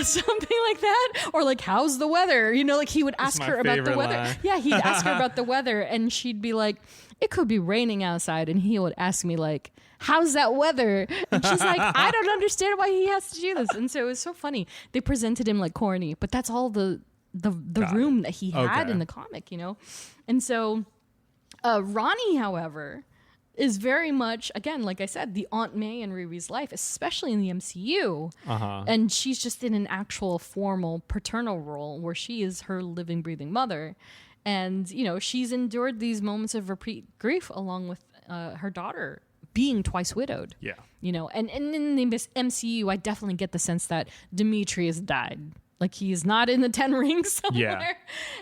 Something like that. Or like, how's the weather? You know, like he would ask her about the weather. Line. Yeah, he'd ask her about the weather and she'd be like, it could be raining outside. And he would ask me like, how's that weather? And she's like, I don't understand why he has to do this. And so it was so funny. They presented him like corny, but that's all the room that he had in the comic, you know? And so Ronnie, however, is very much, again, like I said, the Aunt May in Riri's life, especially in the MCU. And she's just in an actual formal paternal role where she is her living, breathing mother. And, you know, she's endured these moments of repeat grief along with her daughter being twice widowed. Yeah. You know, and in the MCU, I definitely get the sense that Demetrius died. Like he's not in the 10 Rings somewhere. Yeah.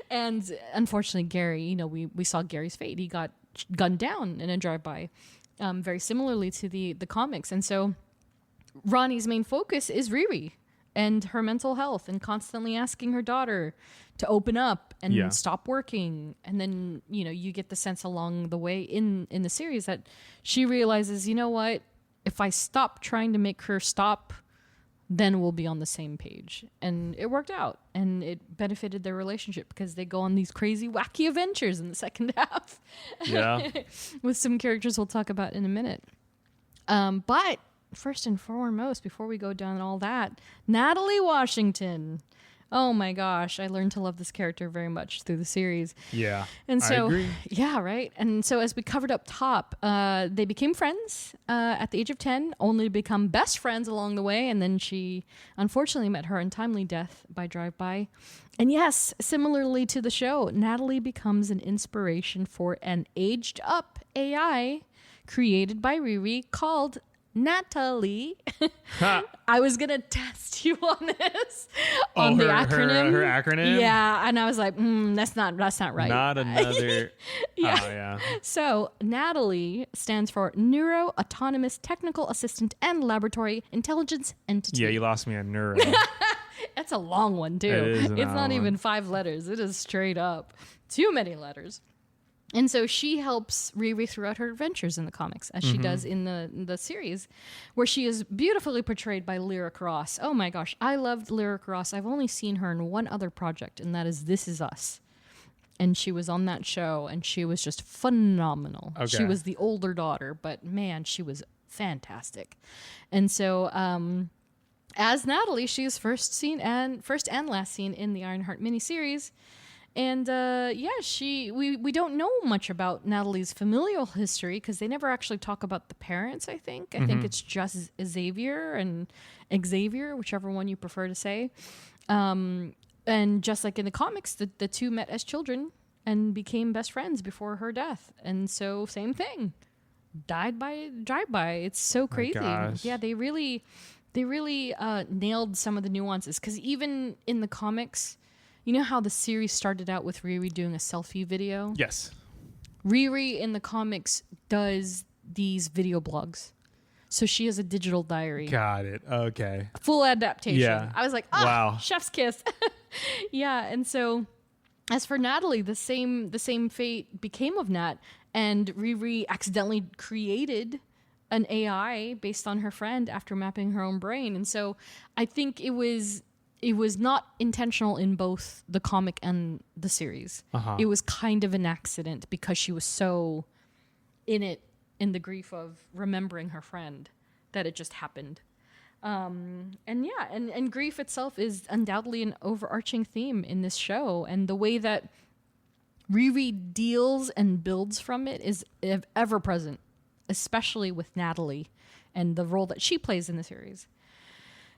And unfortunately, Gary, you know, we saw Gary's fate. He got gunned down in a drive-by, very similarly to the comics. And so Ronnie's main focus is Riri and her mental health and constantly asking her daughter to open up and stop working. And then, you know, you get the sense along the way in the series that she realizes, you know what, if I stop trying to make her stop, then we'll be on the same page. And it worked out. And it benefited their relationship because they go on these crazy, wacky adventures in the second half. Yeah. With some characters we'll talk about in a minute. But first and foremost, before we go down all that, Natalie Washington. Oh my gosh, I learned to love this character very much through the series. Yeah. And so, I agree. yeah, right. And so as we covered up top, they became friends at the age of 10, only to become best friends along the way. And then she unfortunately met her untimely death by drive-by. And yes, similarly to the show, Natalie becomes an inspiration for an aged up AI created by Riri called Natalie. I was gonna test you on this on the acronym. Her acronym. Yeah, and I was like, that's not right. Not another. Yeah. Oh yeah. So Natalie stands for Neuro Autonomous Technical Assistant and Laboratory Intelligence Entity. Yeah, you lost me at neuro. That's a long one too. It is an It's odd not one. even 5 letters. It is straight up too many letters. And so she helps Riri throughout her adventures in the comics, as she does in the series, where she is beautifully portrayed by Lyric Ross. Oh my gosh, I loved Lyric Ross. I've only seen her in one other project, and that is This Is Us. And she was on that show, and she was just phenomenal. Okay. She was the older daughter, but man, she was fantastic. And so as Natalie, she is first and last seen in the Ironheart Mini Series. And we don't know much about Natalie's familial history because they never actually talk about the parents, I think. I think it's just Xavier and Xavier, whichever one you prefer to say. And just like in the comics, the two met as children and became best friends before her death. And so same thing. Died by drive-by. It's so crazy. gosh. Yeah, they really nailed some of the nuances because even in the comics, you know how the series started out with Riri doing a selfie video? Yes. Riri in the comics does these video blogs. So she has a digital diary. Got it. Okay. Full adaptation. Yeah. I was like, Wow. chef's kiss. Yeah, and so as for Natalie, the same fate became of Nat, and Riri accidentally created an AI based on her friend after mapping her own brain. And so I think it was not intentional in both the comic and the series. It was kind of an accident because she was so in the grief of remembering her friend that it just happened. And grief itself is undoubtedly an overarching theme in this show. And the way that Riri deals and builds from it is ever present, especially with Natalie and the role that she plays in the series.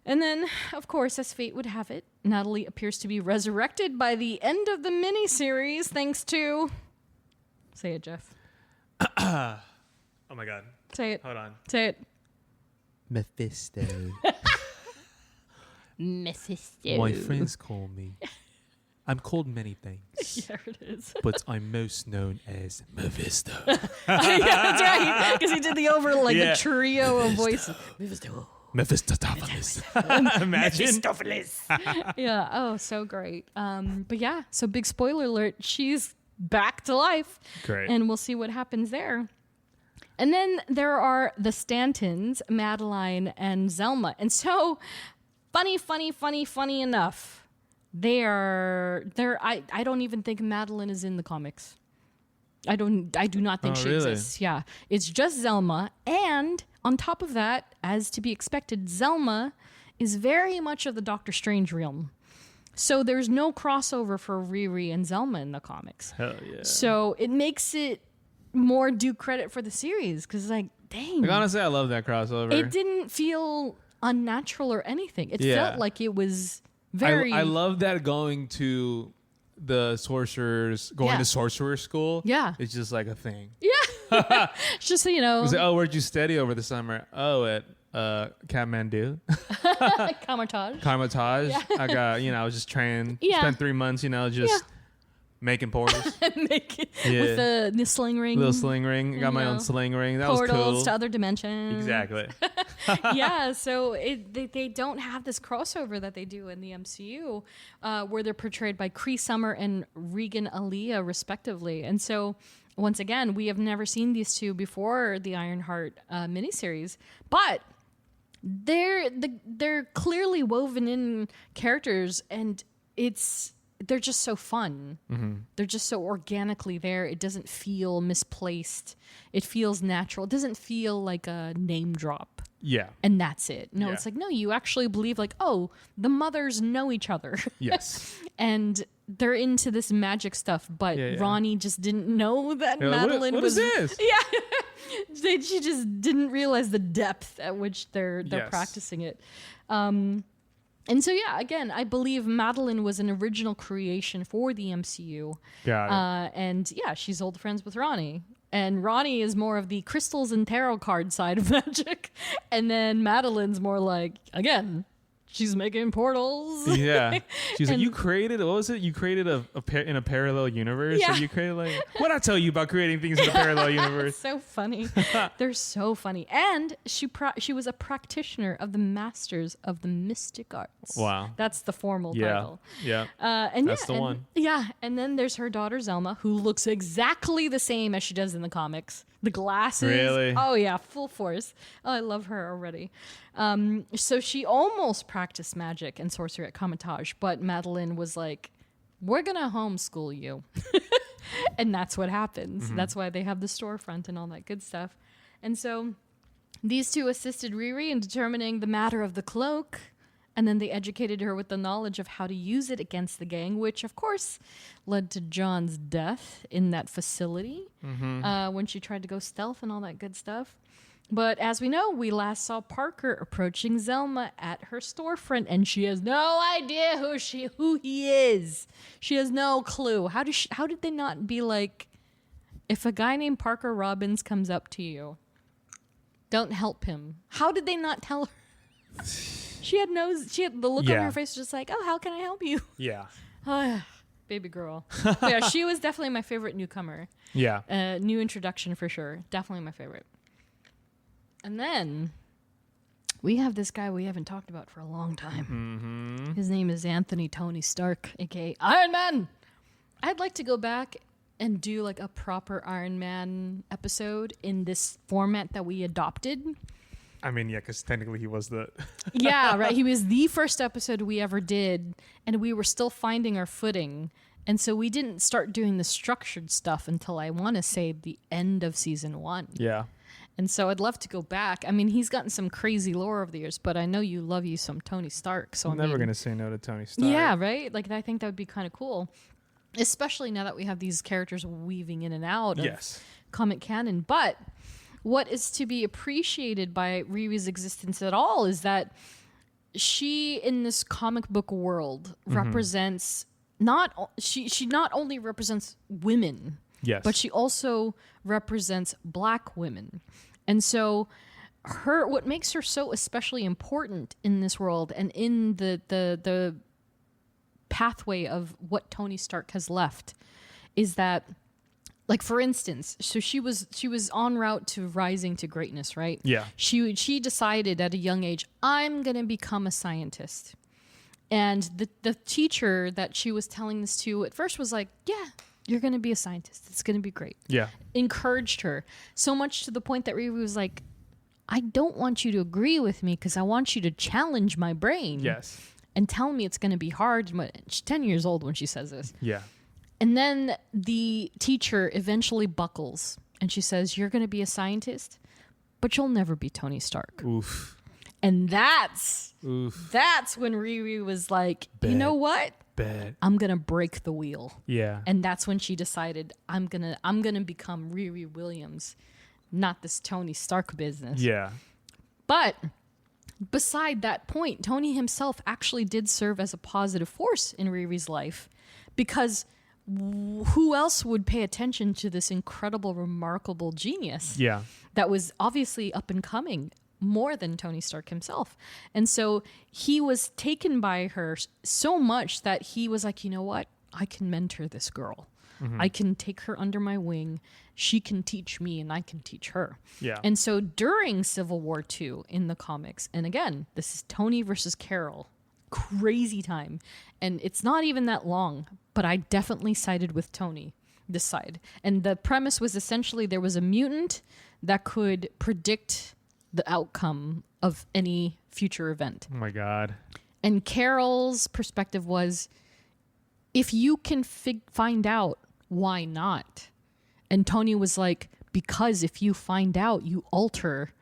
And then, of course, as fate would have it, Natalie appears to be resurrected by the end of the miniseries thanks to... Say it, Jeff. Oh my God. Say it. Hold on. Say it. Mephisto. Mephisto. My friends call me. I'm called many things, There it is. but I'm most known as Mephisto. Yeah, that's right. Because he did the Yeah. the trio of voices. Mephisto. Mephistopheles. Imagine. Yeah. Oh, so great. But yeah, so big spoiler alert. She's back to life. Great. And we'll see what happens there. And then there are the Stantons, Madeline and Zelma. And so funny enough, I don't even think Madeline is in the comics. I do not think she really? exists. Yeah. It's just Zelma. And on top of that, as to be expected, Zelma is very much of the Doctor Strange realm. So there's no crossover for Riri and Zelma in the comics. Hell yeah. So it makes it more due credit for the series because, like, dang. Like, honestly, I love that crossover. It didn't feel unnatural or anything. It felt like it was very... I love that going to the sorcerers, to sorcerer school. Yeah. It's just like a thing. Yeah. Just so you know. It's like, oh, where'd you study over the summer? Oh, at Kathmandu. Karmatage. Yeah. I got, I was just training. Yeah. Spent 3 months, just making portals. With the sling ring. Little sling ring. Got my own sling ring. That was cool. Portals to other dimensions. Exactly. Yeah, so they don't have this crossover that they do in the MCU, where they're portrayed by Kree Summer and Regan Aaliyah, respectively. And so, once again, we have never seen these two before the Ironheart miniseries, but they're clearly woven in characters, and they're just so fun. Mm-hmm. They're just so organically there. It doesn't feel misplaced. It feels natural. It doesn't feel like a name drop. Yeah. And that's it. No, Yeah. it's like, no, you actually believe like, oh, the mothers know each other. Yes. And they're into this magic stuff, but Ronnie just didn't know that They're like, Madeline what was... is this? Yeah. She just didn't realize the depth at which they're Yes. practicing it. And so, yeah, again, I believe Madeline was an original creation for the MCU. Got it. And yeah, she's old friends with Ronnie. And Ronnie is more of the crystals and tarot card side of magic. And then Madeline's more like, again, she's making portals. Yeah. She's like, And- you created, what was it? You created in a parallel universe? Yeah. Or you created like, what'd I tell you about creating things in a parallel universe? So funny. They're so funny. And she was a practitioner of the Masters of the Mystic Arts. Wow. That's the formal Yeah. title. Yeah. And That's the one. Yeah, and then there's her daughter Zelma, who looks exactly the same as she does in the comics. The glasses. Really? Oh yeah, full force. Oh, I love her already. So she almost practiced magic and sorcery at Comitage, but Madeline was like, "We're gonna homeschool you," and that's what happens. Mm-hmm. That's why they have the storefront and all that good stuff. And so these two assisted Riri in determining the matter of the cloak. And then they educated her with the knowledge of how to use it against the gang, which, of course, led to John's death in that facility when she tried to go stealth and all that good stuff. But as we know, we last saw Parker approaching Zelma at her storefront, and she has no idea who he is. She has no clue. How did they not be like, if a guy named Parker Robbins comes up to you, don't help him? How did they not tell her? She had the look on her face, just like, oh, how can I help you? Yeah. Oh, baby girl. But yeah, she was definitely my favorite newcomer. Yeah. New introduction for sure. Definitely my favorite. And then we have this guy we haven't talked about for a long time. Mm-hmm. His name is Anthony Tony Stark, aka Iron Man. I'd like to go back and do like a proper Iron Man episode in this format that we adopted. I mean, yeah, because technically he was the... Yeah, right. He was the first episode we ever did, and we were still finding our footing. And so we didn't start doing the structured stuff until I want to say the end of season 1. Yeah. And so I'd love to go back. I mean, he's gotten some crazy lore over the years, but I know you love you some Tony Stark. So I'm never going to say no to Tony Stark. Yeah, right? Like, I think that would be kind of cool. Especially now that we have these characters weaving in and out of comic canon. But what is to be appreciated by Riri's existence at all is that she, in this comic book world, represents she not only represents women, but she also represents Black women. And so what makes her so especially important in this world and in the pathway of what Tony Stark has left is that like for instance, so she was en route to rising to greatness, right? Yeah. She decided at a young age, I'm going to become a scientist. And the teacher that she was telling this to at first was like, yeah, you're going to be a scientist. It's going to be great. Yeah. Encouraged her so much to the point that Riri was like, I don't want you to agree with me because I want you to challenge my brain. Yes. And tell me it's going to be hard. She's 10 years old when she says this. Yeah. And then the teacher eventually buckles and she says, you're going to be a scientist, but you'll never be Tony Stark. Oof. And that's Oof. when Riri was like, you Bet. know what? Bet. I'm going to break the wheel. Yeah. And that's when she decided, I'm going to become Riri Williams, not this Tony Stark business. Yeah. But beside that point, Tony himself actually did serve as a positive force in Riri's life, because who else would pay attention to this incredible, remarkable genius Yeah. that was obviously up and coming more than Tony Stark himself? And so he was taken by her so much that he was like, you know what? I can mentor this girl. I can take her under my wing. She can teach me and I can teach her. Yeah. And so during Civil War II in the comics, and again, this is Tony versus Carol, crazy time. And it's not even that long, but I definitely sided with Tony this side. And the premise was essentially there was a mutant that could predict the outcome of any future event. Oh my God. And Carol's perspective was, if you can find out, why not? And Tony was like, because if you find out, you alter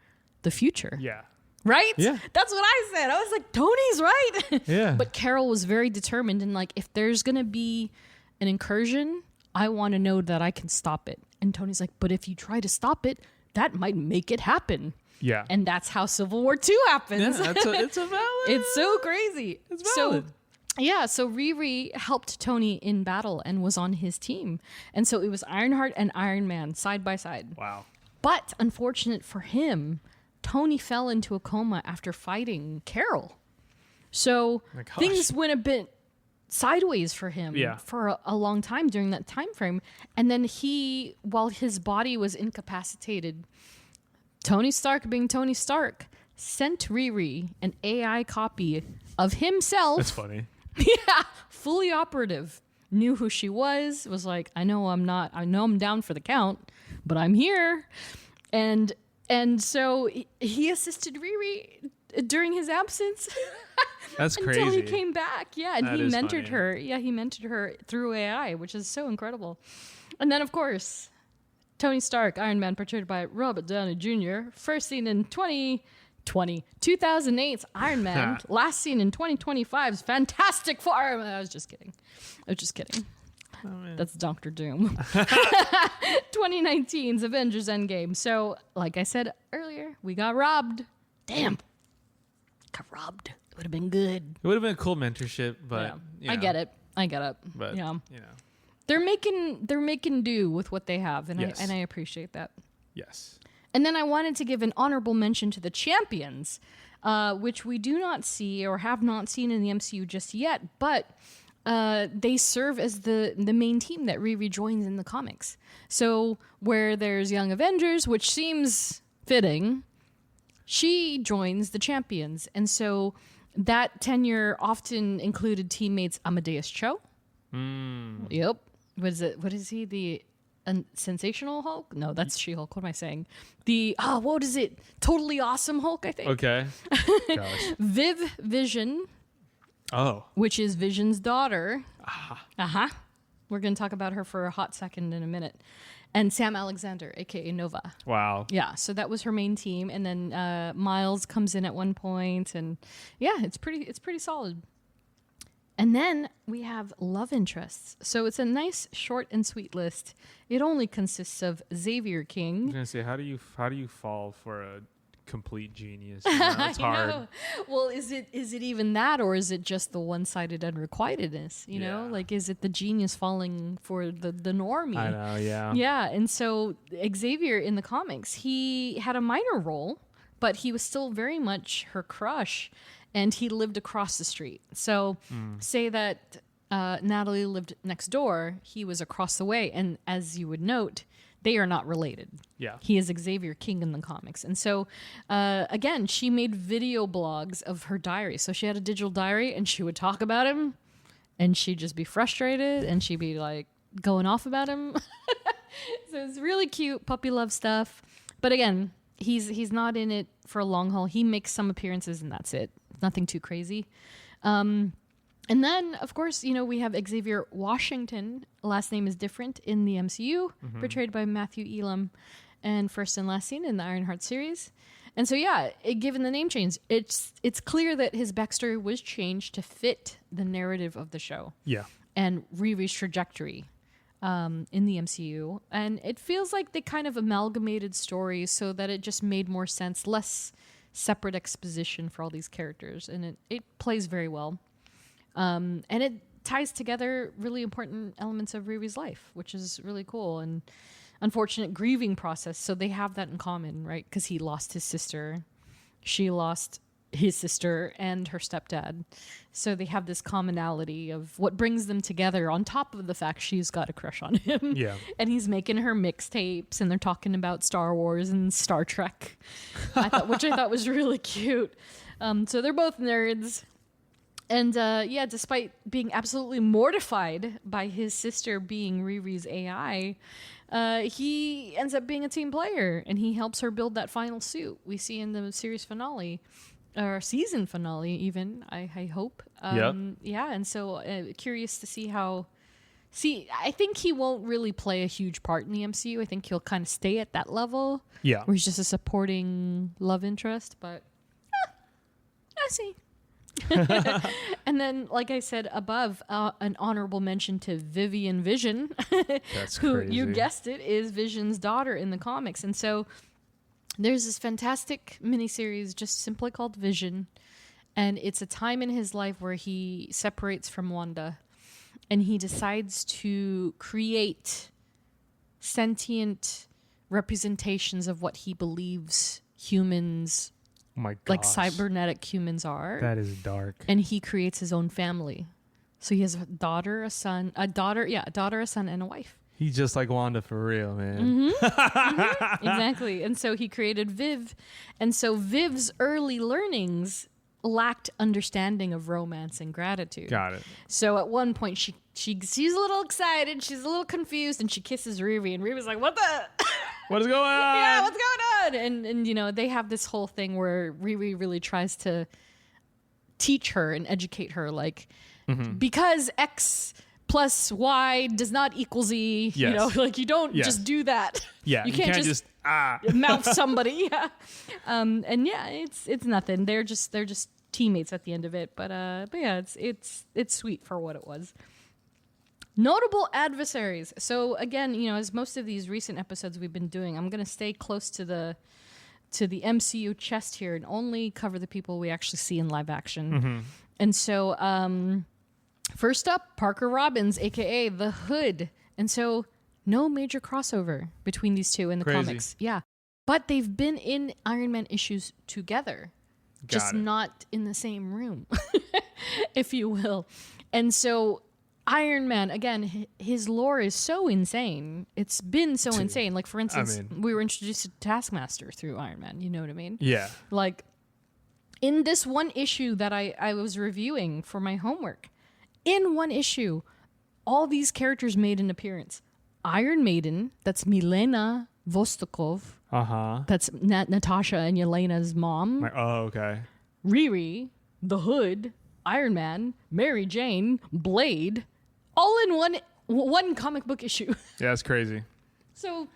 the future. Yeah. Right? Yeah. That's what I said. I was like, Tony's right. Yeah. But Carol was very determined, and like, if there's going to be an incursion, I want to know that I can stop it. And Tony's like, but if you try to stop it, that might make it happen. Yeah. And that's how Civil War II happens. yeah, it's a valid. It's so crazy. It's valid. So Riri helped Tony in battle and was on his team. And so it was Ironheart and Iron Man side by side. Wow. But unfortunate for him, Tony fell into a coma after fighting Carol. So My gosh. things went a bit sideways for him for a long time during that time frame. And then while his body was incapacitated, Tony Stark, being Tony Stark, sent Riri an AI copy of himself. That's funny. Yeah, fully operative. Knew who she was like, I know I'm down for the count, but I'm here. And so he assisted Riri during his absence. That's until crazy. he came back. Yeah, and That he is mentored funny. her. Yeah, he mentored her through AI, which is so incredible. And then, of course, Tony Stark, Iron Man, portrayed by Robert Downey Jr., first seen in 2008's Iron Man, last seen in 2025's Fantastic Four. I was just kidding. Oh, That's Doctor Doom. 2019's Avengers Endgame. So, like I said earlier, we got robbed. Damn. Got robbed. It would have been good. It would have been a cool mentorship, but I get it. But yeah. you know. They're making do with what they have, and Yes. I appreciate that. Yes. And then I wanted to give an honorable mention to the Champions, which we do not see or have not seen in the MCU just yet, but they serve as the main team that Riri joins in the comics. So where there's Young Avengers, which seems fitting, she joins the Champions. And so that tenure often included teammates Amadeus Cho. Yep. What is he? The Sensational Hulk? No, that's She-Hulk. What am I saying? What is it? Totally Awesome Hulk, I think. Okay. Gosh. Vision, Oh. which is Vision's daughter. We're going to talk about her for a hot second in a minute. And Sam Alexander, a.k.a. Nova. Wow. Yeah, so that was her main team. And then Miles comes in at one point. And yeah, it's pretty solid. And then we have love interests. So it's a nice, short, and sweet list. It only consists of Xavier I was King. gonna say, how do you fall for a complete genius? You know, it's hard. I know. Well, is it even that, or is it just the one-sided unrequitedness? You know, Yeah. like, is it the genius falling for the normie? I know. Yeah. Yeah, and so Xavier in the comics, he had a minor role, but he was still very much her crush, and he lived across the street. So say that Natalie lived next door, he was across the way. And as you would note, they are not related. Yeah. He is Xavier King in the comics. And so, again, she made video blogs of her diary. So she had a digital diary and she would talk about him and she'd just be frustrated and she'd be like going off about him. So it's really cute puppy love stuff. But again, he's not in it for a long haul. He makes some appearances and that's it. Nothing too crazy. And then, of course, we have Xavier Washington. Last name is different in the MCU, portrayed by Matthew Elam, and first and last seen in the Ironheart series. And so, given the name change, it's clear that his backstory was changed to fit the narrative of the show. Yeah. And Riri's trajectory in the MCU. And it feels like they kind of amalgamated stories so that it just made more sense, less separate exposition for all these characters. And it plays very well. And it ties together really important elements of Riri's life, which is really cool. And unfortunate grieving process. So they have that in common, right? Because he lost his sister. She lost his sister and her stepdad. So they have this commonality of what brings them together on top of the fact she's got a crush on him. Yeah. And he's making her mixtapes and they're talking about Star Wars and Star Trek, which I thought was really cute. So they're both nerds. And despite being absolutely mortified by his sister being Riri's AI, he ends up being a team player and he helps her build that final suit we see in the series finale. Or season finale, even, I hope. Yeah, and so curious to see how... I think he won't really play a huge part in the MCU. I think he'll kind of stay at that level. Yeah. Where he's just a supporting love interest, but... I see. And then, like I said above, an honorable mention to Vivian Vision. That's who, crazy. you guessed it, is Vision's daughter in the comics. And so... there's this fantastic miniseries just simply called Vision, and it's a time in his life where he separates from Wanda, and he decides to create sentient representations of what he believes humans, Oh my gosh. like cybernetic humans are. That is dark. And he creates his own family. So he has a daughter, a son, a son, and a wife. He's just like Wanda for real, man. Exactly. And so he created Viv. And so Viv's early learnings lacked understanding of romance and gratitude. Got it. So at one point she's a little excited, she's a little confused, and she kisses Riri, and Riri's like, what the? What is going on? Yeah, what's going on? And they have this whole thing where Riri really tries to teach her and educate her, like, because X plus Y does not equal Z. Yes. You don't just do that. Yeah, you can't just mouth somebody. Yeah. And yeah, it's nothing. They're just teammates at the end of it. But yeah, it's sweet for what it was. Notable adversaries. So again, as most of these recent episodes we've been doing, I'm gonna stay close to the MCU chest here and only cover the people we actually see in live action. And so first up, Parker Robbins, aka the Hood. And so no major crossover between these two in the comics. Yeah. But they've been in Iron Man issues together. Just not in the same room, if you will. And so Iron Man, again, his lore is so insane. It's been so insane. Like, for instance, we were introduced to Taskmaster through Iron Man. You know what I mean? Yeah. Like, in this one issue that I was reviewing for my homework, in one issue, all these characters made an appearance. Iron Maiden, that's Milena Vostokov. That's Natasha and Yelena's mom. Okay. Riri, the Hood, Iron Man, Mary Jane, Blade, all in one comic book issue. Yeah, that's crazy. So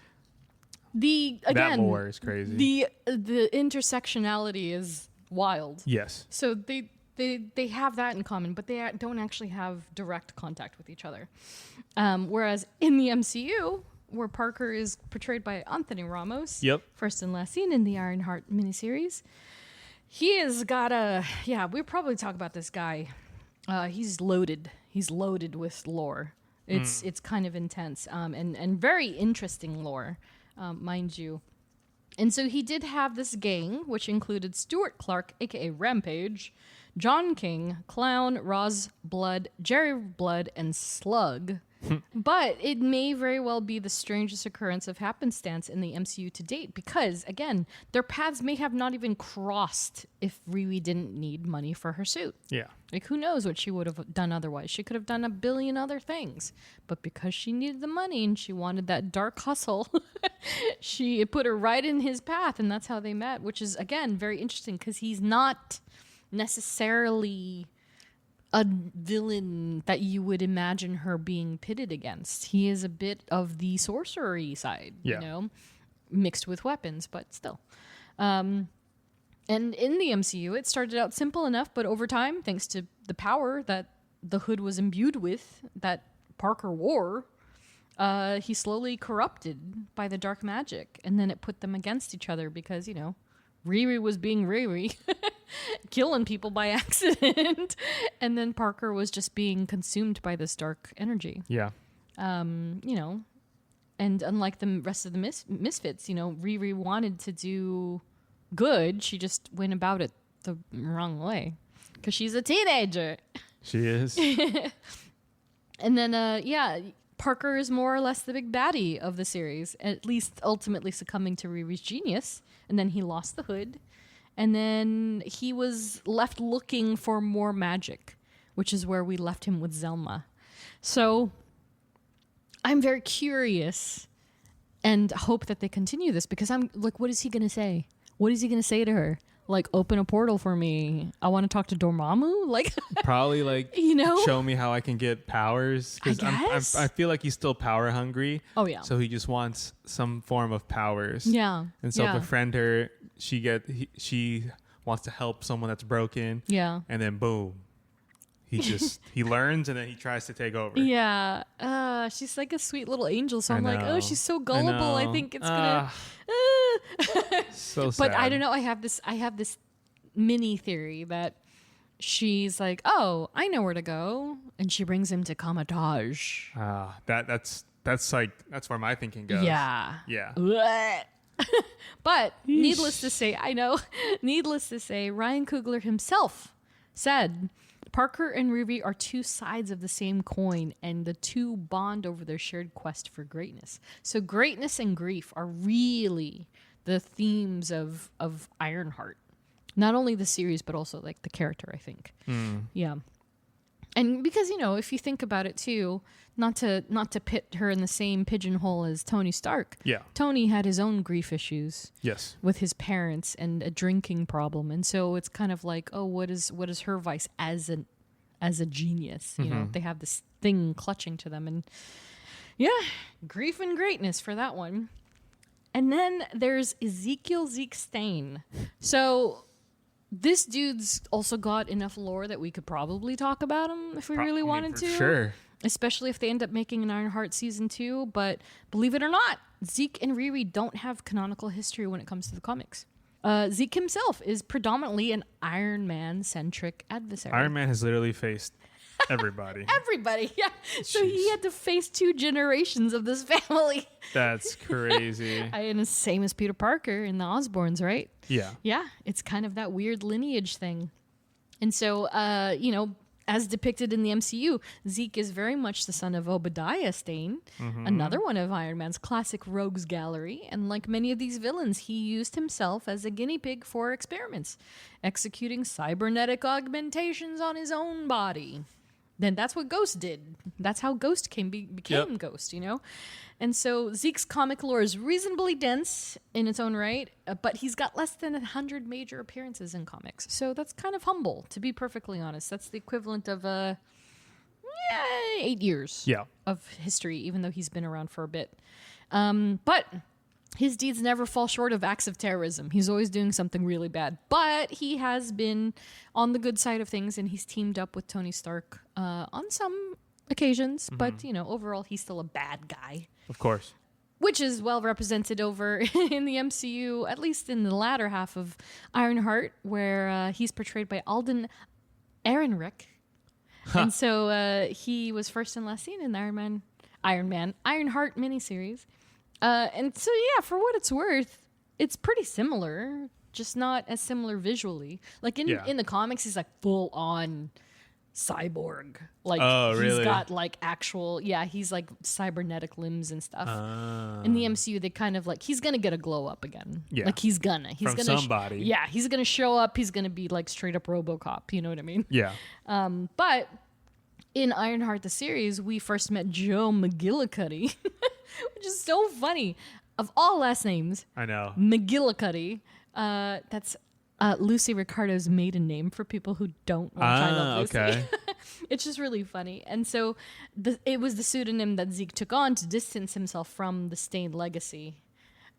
that lore is crazy. The intersectionality is wild. Yes. So they have that in common, but they don't actually have direct contact with each other. Whereas in the MCU, where Parker is portrayed by Anthony Ramos, first and last seen in the Ironheart Mini Series, he has got we'll probably talk about this guy. He's loaded. He's loaded with lore. It's kind of intense and very interesting lore, mind you. And so he did have this gang, which included Stuart Clark, a.k.a. Rampage, John King, Clown, Roz Blood, Jerry Blood, and Slug. But it may very well be the strangest occurrence of happenstance in the MCU to date because, again, their paths may have not even crossed if Riri didn't need money for her suit. Yeah. Like, who knows what she would have done otherwise? She could have done a billion other things. But because she needed the money and she wanted that dark hustle, it put her right in his path, and that's how they met, which is, again, very interesting because he's not necessarily a villain that you would imagine her being pitted against. He is a bit of the sorcery side, Yeah. you know, mixed with weapons, but still. And in the MCU, it started out simple enough, but over time, thanks to the power that the Hood was imbued with, that Parker wore, he slowly corrupted by the dark magic. And then it put them against each other because, you know, Riri was being Riri, killing people by accident. And then Parker was just being consumed by this dark energy. Yeah. You know, and unlike the rest of the misfits, you know, Riri wanted to do good. She just went about it the wrong way because she's a teenager. She is. And then, Parker is more or less the big baddie of the series, at least ultimately succumbing to Riri's genius. And then he lost the Hood. And then he was left looking for more magic, which is where we left him with Zelma. So I'm very curious and hope that they continue this because I'm like, what is he going to say? What is he going to say to her? Like, open a portal for me. I want to talk to Dormammu. Like, Probably like, you know, show me how I can get powers. I guess. I feel like he's still power hungry. Oh, yeah. So he just wants some form of powers. Yeah. And so yeah. befriend her. She wants to help someone that's broken. Yeah. And then boom, he learns and then he tries to take over. Yeah. She's like a sweet little angel. So I'm like, oh, she's so gullible. I think it's gonna. So sad. But I don't know. I have this mini theory that she's like, oh, I know where to go, and she brings him to Kamatage. That's where my thinking goes. Yeah. Yeah. But needless to say, Ryan Coogler himself said Parker and Riri are two sides of the same coin, and the two bond over their shared quest for greatness. So greatness and grief are really the themes of Ironheart. Not only the series, but also like the character, I think. Yeah. And because, you know, if you think about it too, not to pit her in the same pigeonhole as Tony Stark. Yeah. Tony had his own grief issues. Yes. With his parents and a drinking problem. And so it's kind of like, oh, what is her vice as a genius? You know, they have this thing clutching to them, and yeah, grief and greatness for that one. And then there's Ezekiel Zeke Stain. So this dude's also got enough lore that we could probably talk about him if we really wanted to. Sure. Especially if they end up making an Ironheart season 2. But believe it or not, Zeke and Riri don't have canonical history when it comes to the comics. Zeke himself is predominantly an Iron Man-centric adversary. Iron Man has literally faced everybody. Everybody, yeah. So he had to face 2 generations of this family. That's crazy. And the same as Peter Parker in the Osborns, right? Yeah. Yeah, it's kind of that weird lineage thing. And so, you know, as depicted in the MCU, Zeke is very much the son of Obadiah Stane, another one of Iron Man's classic rogues gallery. And like many of these villains, he used himself as a guinea pig for experiments, executing cybernetic augmentations on his own body. Then that's what Ghost did. That's how Ghost became Ghost, you know? And so Zeke's comic lore is reasonably dense in its own right, but he's got less than 100 major appearances in comics. So that's kind of humble, to be perfectly honest. That's the equivalent of 8 years of history, even though he's been around for a bit. But his deeds never fall short of acts of terrorism. He's always doing something really bad. But he has been on the good side of things, and he's teamed up with Tony Stark on some occasions. But, you know, overall, he's still a bad guy. Of course. Which is well represented over in the MCU, at least in the latter half of Ironheart, where he's portrayed by Alden Ehrenreich. And so he was first and last seen in Ironheart Mini Series. And so, yeah, for what it's worth, it's pretty similar just not as similar visually. Like in the comics, he's like full on cyborg. Like he's got like actual he's like cybernetic limbs and stuff. In the MCU, they kind of like he's gonna get a glow up again. Yeah. Like he's gonna somebody. He's gonna show up. He's gonna be like straight up RoboCop. You know what I mean? Yeah. But in Ironheart the series, we first met Joe McGillicuddy, which is so funny. Of all last names, I know McGillicuddy. That's Lucy Ricardo's maiden name for people who don't watch I Love Lucy. Okay. It's just really funny. And so it was the pseudonym that Zeke took on to distance himself from the Stain legacy.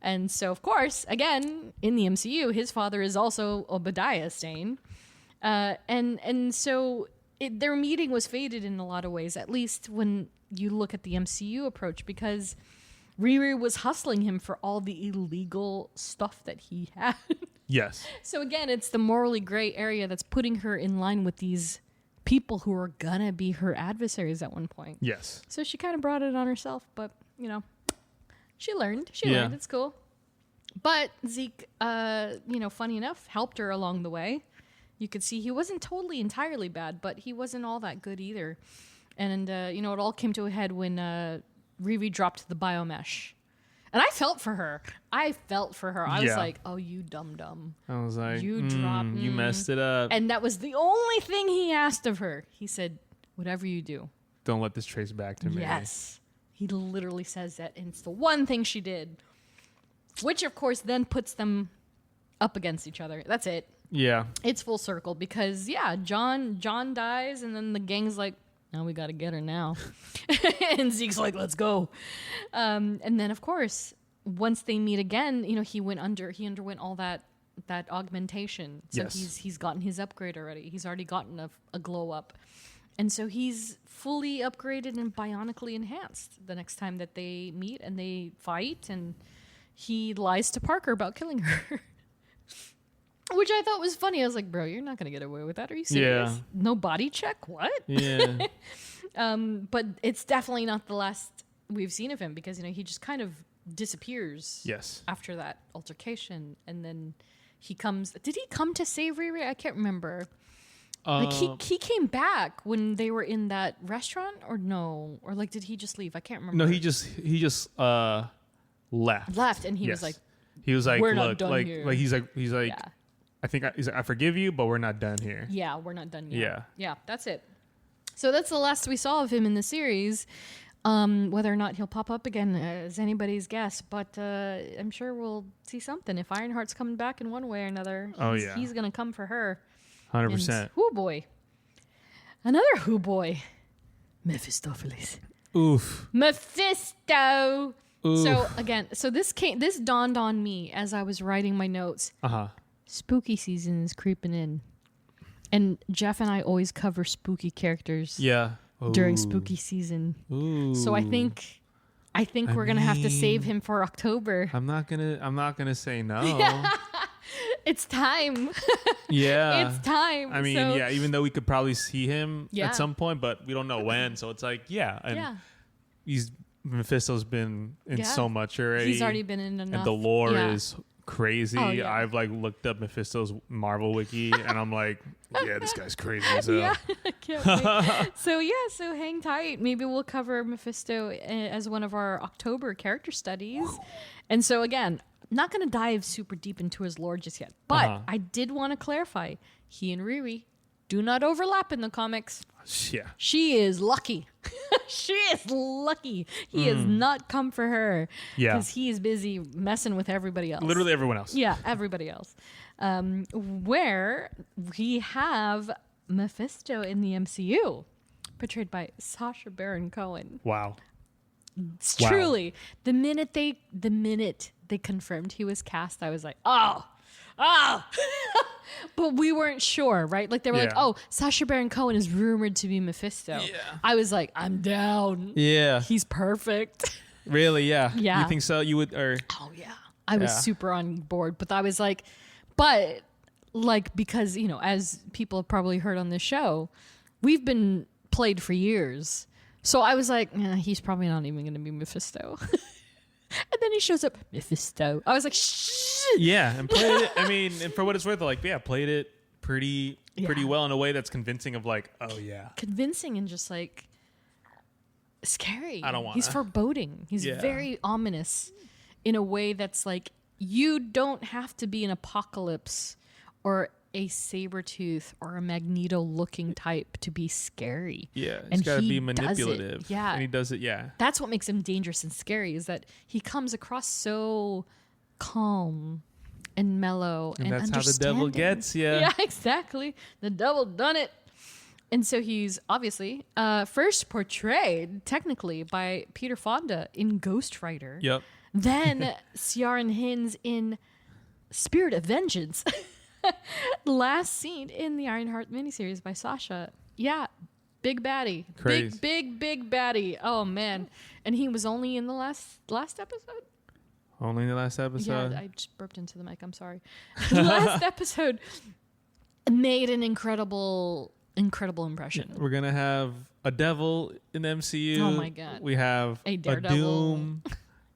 And so, of course, again, in the MCU, his father is also Obadiah Stane. And so their meeting was fated in a lot of ways, at least when you look at the MCU approach, because Riri was hustling him for all the illegal stuff that he had. Yes. So again, it's the morally gray area that's putting her in line with these people who are gonna be her adversaries at one point. Yes. So she kind of brought it on herself, but she learned. She learned. It's cool. But Zeke, funny enough, helped her along the way. You could see he wasn't totally entirely bad, but he wasn't all that good either. And it all came to a head when Riri dropped the biomesh. And I felt for her. I was like, oh, you dum-dum. I was like, you messed it up. And that was the only thing he asked of her. He said, whatever you do, don't let this trace back to me. Yes. He literally says that. And it's the one thing she did. Which, of course, then puts them up against each other. That's it. Yeah. It's full circle because, John dies. And then the gang's like, now we got to get her now. And Zeke's like, let's go. And then, of course, once they meet again, he underwent all that augmentation. So he's gotten his upgrade already. He's already gotten a glow up. And so he's fully upgraded and bionically enhanced the next time that they meet and they fight. And he lies to Parker about killing her. Which I thought was funny. I was like, bro, you're not going to get away with that. Are you serious? Yeah. No body check? What? Yeah. But it's definitely not the last we've seen of him because, he just kind of disappears. Yes. After that altercation. And then he comes. Did he come to save Riri? I can't remember. Like he came back when they were in that restaurant or no? Or like, did he just leave? I can't remember. No, he just left. Left. And he was like, we're not done here. He's like, yeah. I forgive you, but we're not done here. Yeah, we're not done yet. Yeah. Yeah, that's it. So that's the last we saw of him in the series. Whether or not he'll pop up again is anybody's guess, but I'm sure we'll see something. If Ironheart's coming back in one way or another, he's going to come for her. 100%. Whoo boy. Another whoo boy. Mephistopheles. Oof. Mephisto. Oof. So again, this dawned on me as I was writing my notes. Uh-huh. Spooky season is creeping in. And Jeff and I always cover spooky characters during spooky season. Ooh. So I think we're going to have to save him for October. I'm not going to say no. It's time. Yeah. It's time. I mean, even though we could probably see him at some point, but we don't know when. So it's like, Mephisto's been in so much already. He's already been in enough. And the lore is crazy. Oh, yeah. I've looked up Mephisto's Marvel wiki and I'm like, this guy's crazy as hell. I can't wait. So hang tight. Maybe we'll cover Mephisto as one of our October character studies. And so again, not going to dive super deep into his lore just yet, but I did want to clarify, he and Riri do not overlap in the comics. Yeah. She is lucky. She is lucky. He has not come for her. Yeah. Because he is busy messing with everybody else. Literally everyone else. Yeah, everybody else. Where we have Mephisto in the MCU, portrayed by Sacha Baron Cohen. Wow. Truly. The minute they confirmed he was cast, I was like, oh. But we weren't sure, right? Like they were like, oh, Sacha Baron Cohen is rumored to be Mephisto. Yeah. I was like, I'm down. Yeah. He's perfect. Really? Yeah. Yeah. You think so? You would, or? Oh yeah. I was super on board, but I was like, because, as people have probably heard on this show, we've been played for years. So I was like, he's probably not even going to be Mephisto. And then he shows up, Mephisto. I was like, shh. Yeah, and played it. I mean, and for what it's worth, like, yeah, played it pretty well in a way that's convincing. Of like, oh yeah, Convincing and just like scary. I don't want. He's foreboding. He's Yeah. very ominous in a way that's like, you don't have to be an Apocalypse or a Sabretooth or a Magneto-looking type to be scary. Yeah, And he's got to he be does it. manipulative. Yeah. and he does it. Yeah, That's what makes him dangerous and scary, is that he comes across so calm and mellow and that's how the devil understanding. gets you. Yeah, exactly. The devil done it. And so he's obviously first portrayed technically by Peter Fonda in Ghost Rider. Yep. Then Ciaran Hinds in Spirit of Vengeance. Last seen in the Ironheart miniseries by Sasha. Yeah, big baddie. Crazy. Big baddie. Oh, man. And he was only in the last episode? Only in the last episode. Yeah, I just burped into the mic. I'm sorry. The last episode made an incredible impression. We're gonna have a devil in the MCU. Oh my God. We have A Daredevil. Doom,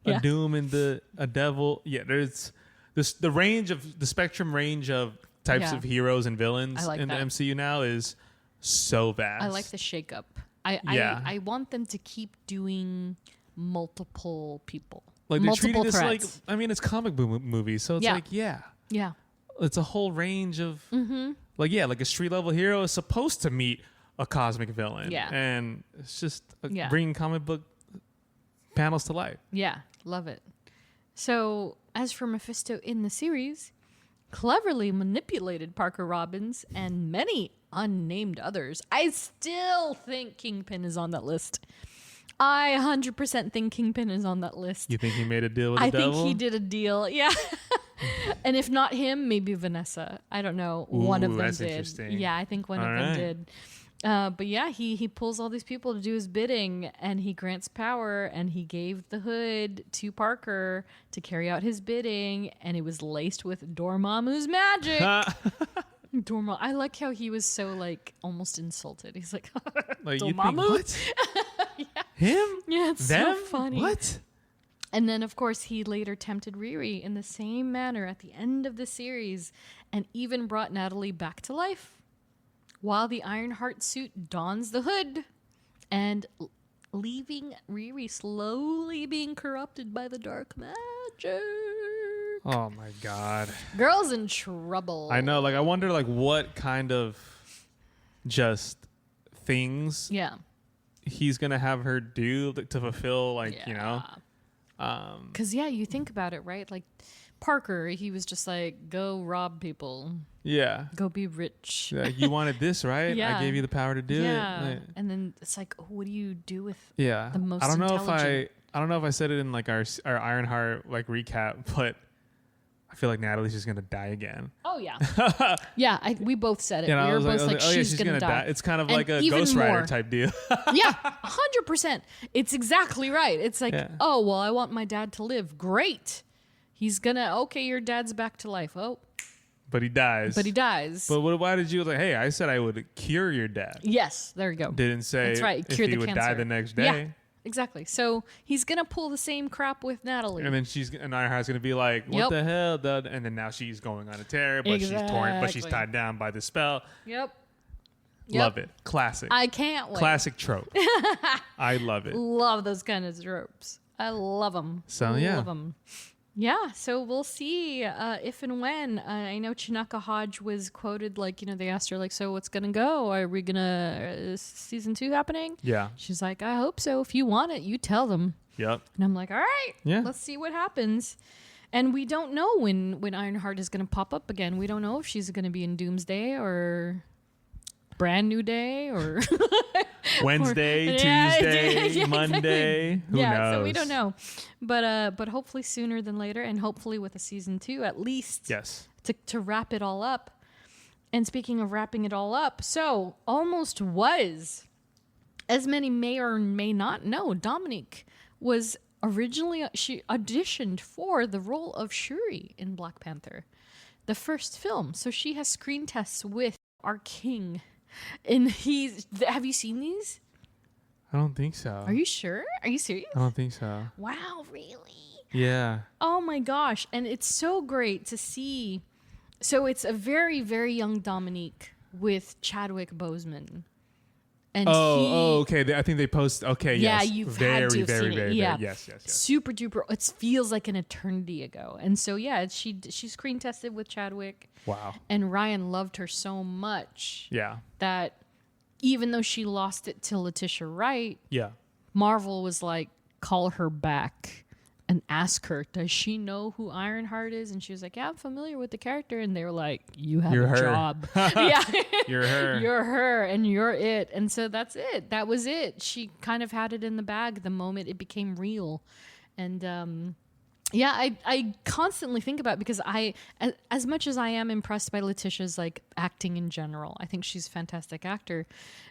Yeah. a Doom and a devil. Yeah, there's this the spectrum range of types Yeah. of heroes and villains I like in that. the MCU now is so vast. I like the shakeup. Yeah. I want them to keep doing multiple people. like they're treating multiple this like, threats. I mean, it's comic book movies, so it's Yeah. like yeah, Yeah. it's a whole range of Mm-hmm. like like a street level hero is supposed to meet a cosmic villain. Yeah. and it's just Yeah. bringing comic book panels to life. Yeah, love it. So, as for Mephisto in the series, cleverly manipulated Parker Robbins and many unnamed others. I still think Kingpin is on that list. I 100% think Kingpin is on that list. You think he made a deal with the I devil? think he did a deal. Yeah. And if not him, maybe Vanessa. I don't know. One of Ooh, them that's did. interesting. Yeah, I think one All of them right. did. But yeah, he pulls all these people to do his bidding, and he grants power, and he gave the hood to Parker to carry out his bidding, and it was laced with Dormammu's magic. Dormammu. I like how he was so like almost insulted. He's like, Like, you think, Dormammu? what? Him? Yeah, it's Them? so funny. What? And then, of course, he later tempted Riri in the same manner at the end of the series, and even brought Natalie back to life, while the Ironheart suit dons the hood, and leaving Riri slowly being corrupted by the dark magic. Oh my god. Girl's in trouble. I know. Like, I wonder, like, what kind of just things Yeah. he's gonna have her do to fulfill, like, you know. Because, yeah, you think about it, right? Like, Parker, he was just like, go rob people, Yeah. go be rich. Like, you wanted this, right? Yeah. I gave you the power to do Yeah. it. Like, And then it's like, oh, what do you do with yeah. the most I don't know if intelligent? I don't know if I said it in like our Ironheart like recap, but I feel like Natalie's just gonna die again. Oh, yeah. Yeah, we both said it. You know, We I were was both like, oh yeah, she's going to die. It's kind of And like a even Ghost Rider more. type deal. Yeah, 100%. It's exactly right. It's like, Yeah. oh, well, I want my dad to live. Great. He's going to, okay, your dad's back to life. Oh, But he dies. but he dies. But why did you like? Hey, I said I would cure your dad. Yes, there you go. Didn't say That's right. if Cure he the would cancer. die the next day. Yeah, exactly. So he's going to pull the same crap with Natalie. And then Ironheart's gonna be like, "What Yep. the hell?" Dad? And then now she's going on a tear, but she's torn, but she's Exactly. tied down by the spell. Yep. Love it. Classic. I can't wait. Classic trope. I love it. Love those kind of tropes. I love them. So, yeah. Love them. Yeah, so we'll see if and when. I know Chinaka Hodge was quoted, like, you know, they asked her, like, so what's going to go? Are we going to, is season 2 happening? Yeah. She's like, I hope so. If you want it, you tell them. Yep. And I'm like, all right, Yeah. let's see what happens. And we don't know when Ironheart is going to pop up again. We don't know if she's going to be in Doomsday or Brand New Day or Wednesday, Yeah, Tuesday, yeah, Monday. exactly. Who yeah, knows? so we don't know. But hopefully sooner than later, and hopefully with a season 2 at least. Yes. To wrap it all up. And speaking of wrapping it all up, so Almost was, as many may or may not know, Dominique was originally, she auditioned for the role of Shuri in Black Panther, the first film. So she has screen tests with our king. And have you seen these? I don't think so. Are you sure? Are you serious? I don't think so. Wow, really? Yeah. Oh my gosh. And it's so great to see. So it's a very, very young Dominique with Chadwick Boseman. And okay. I think they post. Okay, yeah, yes. you've very, had to have very, seen very, it. Yeah, very, yes. super duper. It feels like an eternity ago. And so yeah, she screen tested with Chadwick. Wow. And Ryan loved her so much. Yeah. That even though she lost it to Letitia Wright, Yeah. Marvel was like, call her back and ask her, does she know who Ironheart is? And she was like, yeah, I'm familiar with the character. And they were like, you're a her. job. Yeah. You're her. You're her and you're it. And so that's it. That was it. She kind of had it in the bag the moment it became real. And yeah, I constantly think about it because as much as I am impressed by Letitia's like acting in general, I think she's a fantastic actor.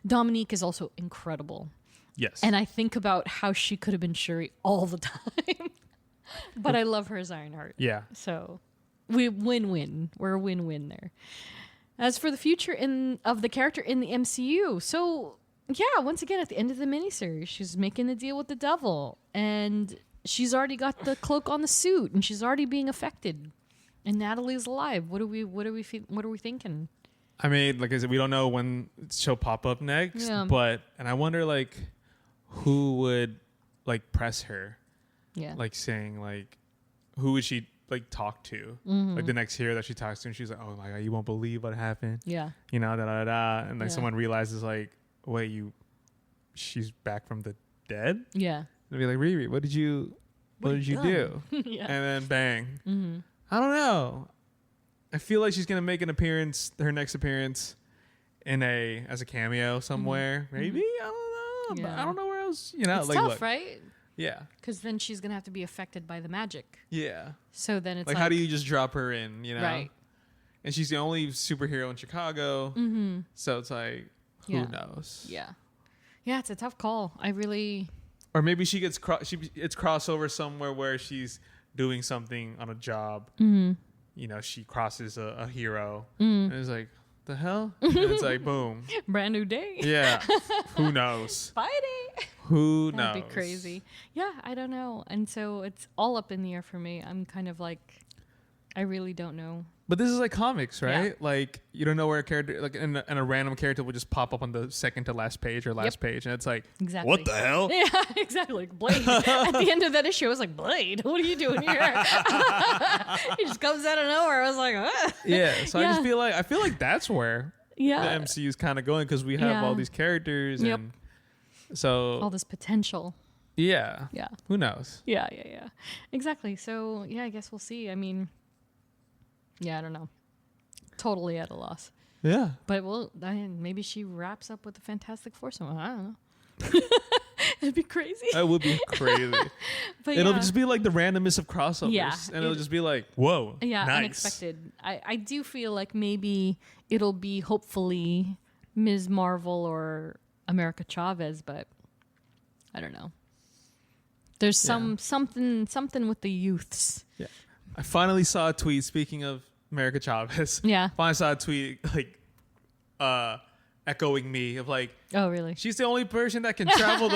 Dominique is also incredible. Yes. And I think about how she could have been Shuri all the time. But I love her as Ironheart. Yeah. So we win-win. We're a win-win there. As for the future of the character in the MCU, so yeah, once again, at the end of the miniseries, she's making a deal with the devil. And she's already got the cloak on the suit, and she's already being affected. And Natalie's alive. What are we thinking? I mean, like I said, we don't know when she'll pop up next, Yeah. and I wonder like who would like press her, Yeah. like saying like who would she like talk to, like the next hero that she talks to, and she's like, oh my god, you won't believe what happened, Yeah. you know, da da da, and like Yeah. someone realizes like, wait, she's back from the dead, Yeah. and be like, Riri, what did you do? Yeah. And then bang. I don't know. I feel like she's gonna make an appearance, her next appearance, as a cameo somewhere. Maybe I don't know. But Yeah. I don't know where else. You know, It's like tough, look, right? yeah, Because then she's going to have to be affected by the magic. yeah. So then it's Like, how do you just drop her in? You know, Right. And she's the only superhero in Chicago, so it's like, who Yeah. knows? Yeah. Yeah, it's a tough call. I really... Or maybe she gets it's crossover somewhere where she's doing something on a job. You know, she crosses a hero, and it's like, the hell? And it's like, boom. Brand new day. Yeah. Who knows? Fighting. Who knows? That'd be crazy. Yeah, I don't know. And so it's all up in the air for me. I'm kind of like, I really don't know. But this is like comics, right? Yeah. Like, you don't know where a character, like, and a random character will just pop up on the second to last page or last page, and it's like, Exactly. what the hell? Yeah, exactly. Like Blade. At the end of that issue, I was like, Blade, what are you doing here? He just comes out of nowhere. I was like, Yeah. So Yeah. I feel like that's where yeah. the MCU is kind of going, because we have Yeah. all these characters, Yep. and so All this potential. yeah. Yeah. Who knows? Yeah. Exactly. So, yeah, I guess we'll see. I mean, yeah, I don't know. Totally at a loss. Yeah. But maybe she wraps up with the Fantastic Four somehow. I don't know. It'd be crazy. That would be crazy. But It'll yeah. just be like the randomest of crossovers. Yeah, And it'll just be like, whoa. Yeah, nice. unexpected. I do feel like maybe it'll be hopefully Ms. Marvel or America Chavez, but I don't know. There's something with the youths. Yeah. I finally saw a tweet, speaking of America Chavez. Yeah. Finally saw a tweet like echoing me of like, Oh, really? she's the only person that can travel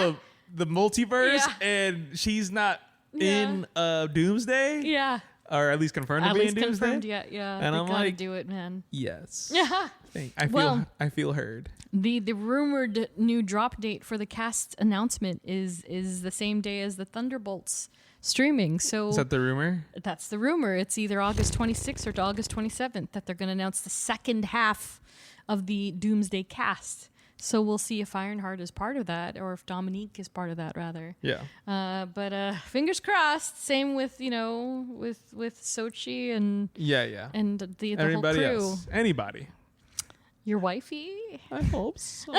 the multiverse, Yeah. and she's not Yeah. in Doomsday. Yeah. Or at least confirmed At to be least in Doomsday. confirmed yet. Yeah. And they I'm gotta like- do it, man. Yes. Yeah. I feel heard. The rumored new drop date for the cast announcement is the same day as the Thunderbolts streaming. So Is that the rumor? that's the rumor. It's either August 26th or August 27th that they're going to announce the second half of the Doomsday cast. So we'll see if Ironheart is part of that, or if Dominique is part of that, rather. Yeah. But fingers crossed. Same with with Sochi and Yeah. the Everybody whole crew. else. Anybody. Your wifey? I hope so.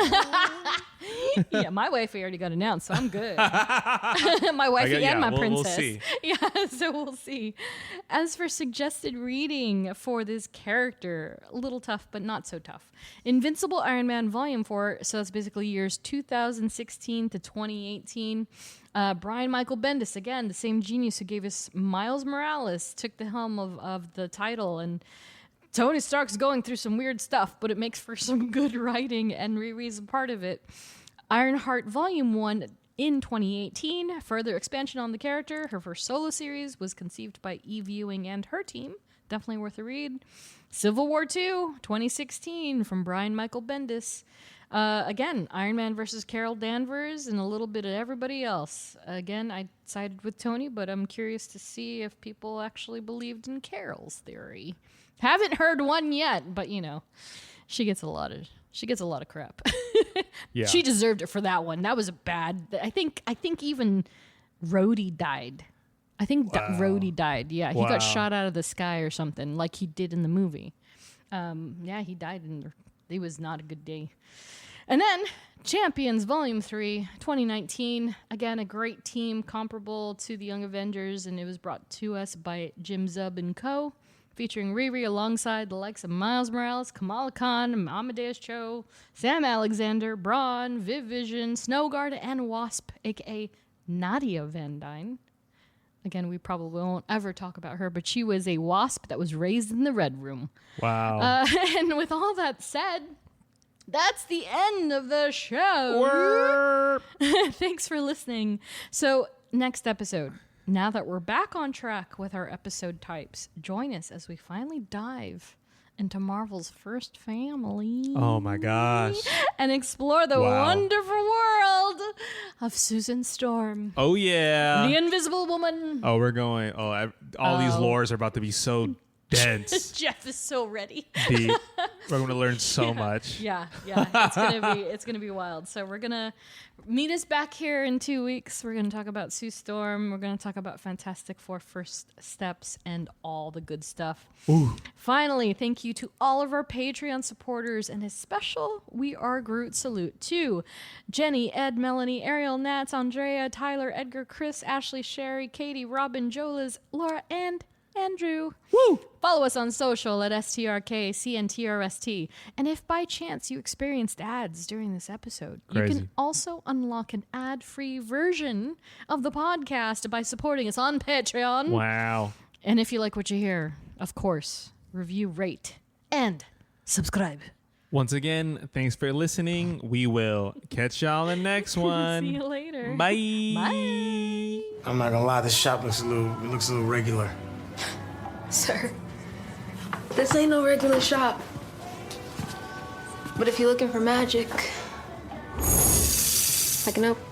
Yeah, my wifey already got announced, so I'm good. My wifey and my we'll princess. see. Yeah, so we'll see. As for suggested reading for this character, a little tough, but not so tough. Invincible Iron Man Volume 4, so that's basically years 2016 to 2018. Brian Michael Bendis, again, the same genius who gave us Miles Morales, took the helm of the title, and Tony Stark's going through some weird stuff, but it makes for some good writing, and Riri's a part of it. Ironheart Volume 1 in 2018. Further expansion on the character. Her first solo series was conceived by Eve Ewing and her team. Definitely worth a read. Civil War II, 2016, from Brian Michael Bendis. Again, Iron Man versus Carol Danvers and a little bit of everybody else. Again, I sided with Tony, but I'm curious to see if people actually believed in Carol's theory. Haven't heard one yet, but you know, she gets a lot of crap. Yeah. She deserved it for that one. That was a bad. I think even Rhodey died. I think Rhodey died. Yeah, he got shot out of the sky or something, like he did in the movie. Yeah, he died, and it was not a good day. And then Champions Volume 3, 2019. Again, a great team comparable to the Young Avengers, and it was brought to us by Jim Zub and Co., featuring Riri alongside the likes of Miles Morales, Kamala Khan, Amadeus Cho, Sam Alexander, Braun, Viv Vision, Snowguard, and Wasp, a.k.a. Nadia Van Dyne. Again, we probably won't ever talk about her, but she was a wasp that was raised in the Red Room. Wow. And with all that said, that's the end of the show. Thanks for listening. So, next episode, now that we're back on track with our episode types, join us as we finally dive into Marvel's first family. Oh my gosh. And explore the wonderful world of Susan Storm. Oh yeah. The Invisible Woman. Oh, we're going. Oh, all these lores are about to be so dense. Jeff is so ready. Deep. We're going to learn so much. Yeah. It's gonna be wild. So we're gonna meet us back here in 2 weeks. We're gonna talk about Sue Storm. We're gonna talk about Fantastic Four First Steps and all the good stuff. Ooh. Finally, thank you to all of our Patreon supporters and a special We Are Groot salute to Jenny, Ed, Melanie, Ariel, Nats, Andrea, Tyler, Edgar, Chris, Ashley, Sherry, Katie, Robin, Jolas, Laura, and Andrew. Woo! Follow us on social at STRKCNTRST. And if by chance you experienced ads during this episode, you can also unlock an ad-free version of the podcast by supporting us on Patreon. Wow. And if you like what you hear, of course, review, rate, and subscribe. Once again, thanks for listening. We will catch y'all in the next one. See you later. Bye. Bye. I'm not gonna lie, this shop looks a little regular. Sir, this ain't no regular shop. But if you're looking for magic, I can help you.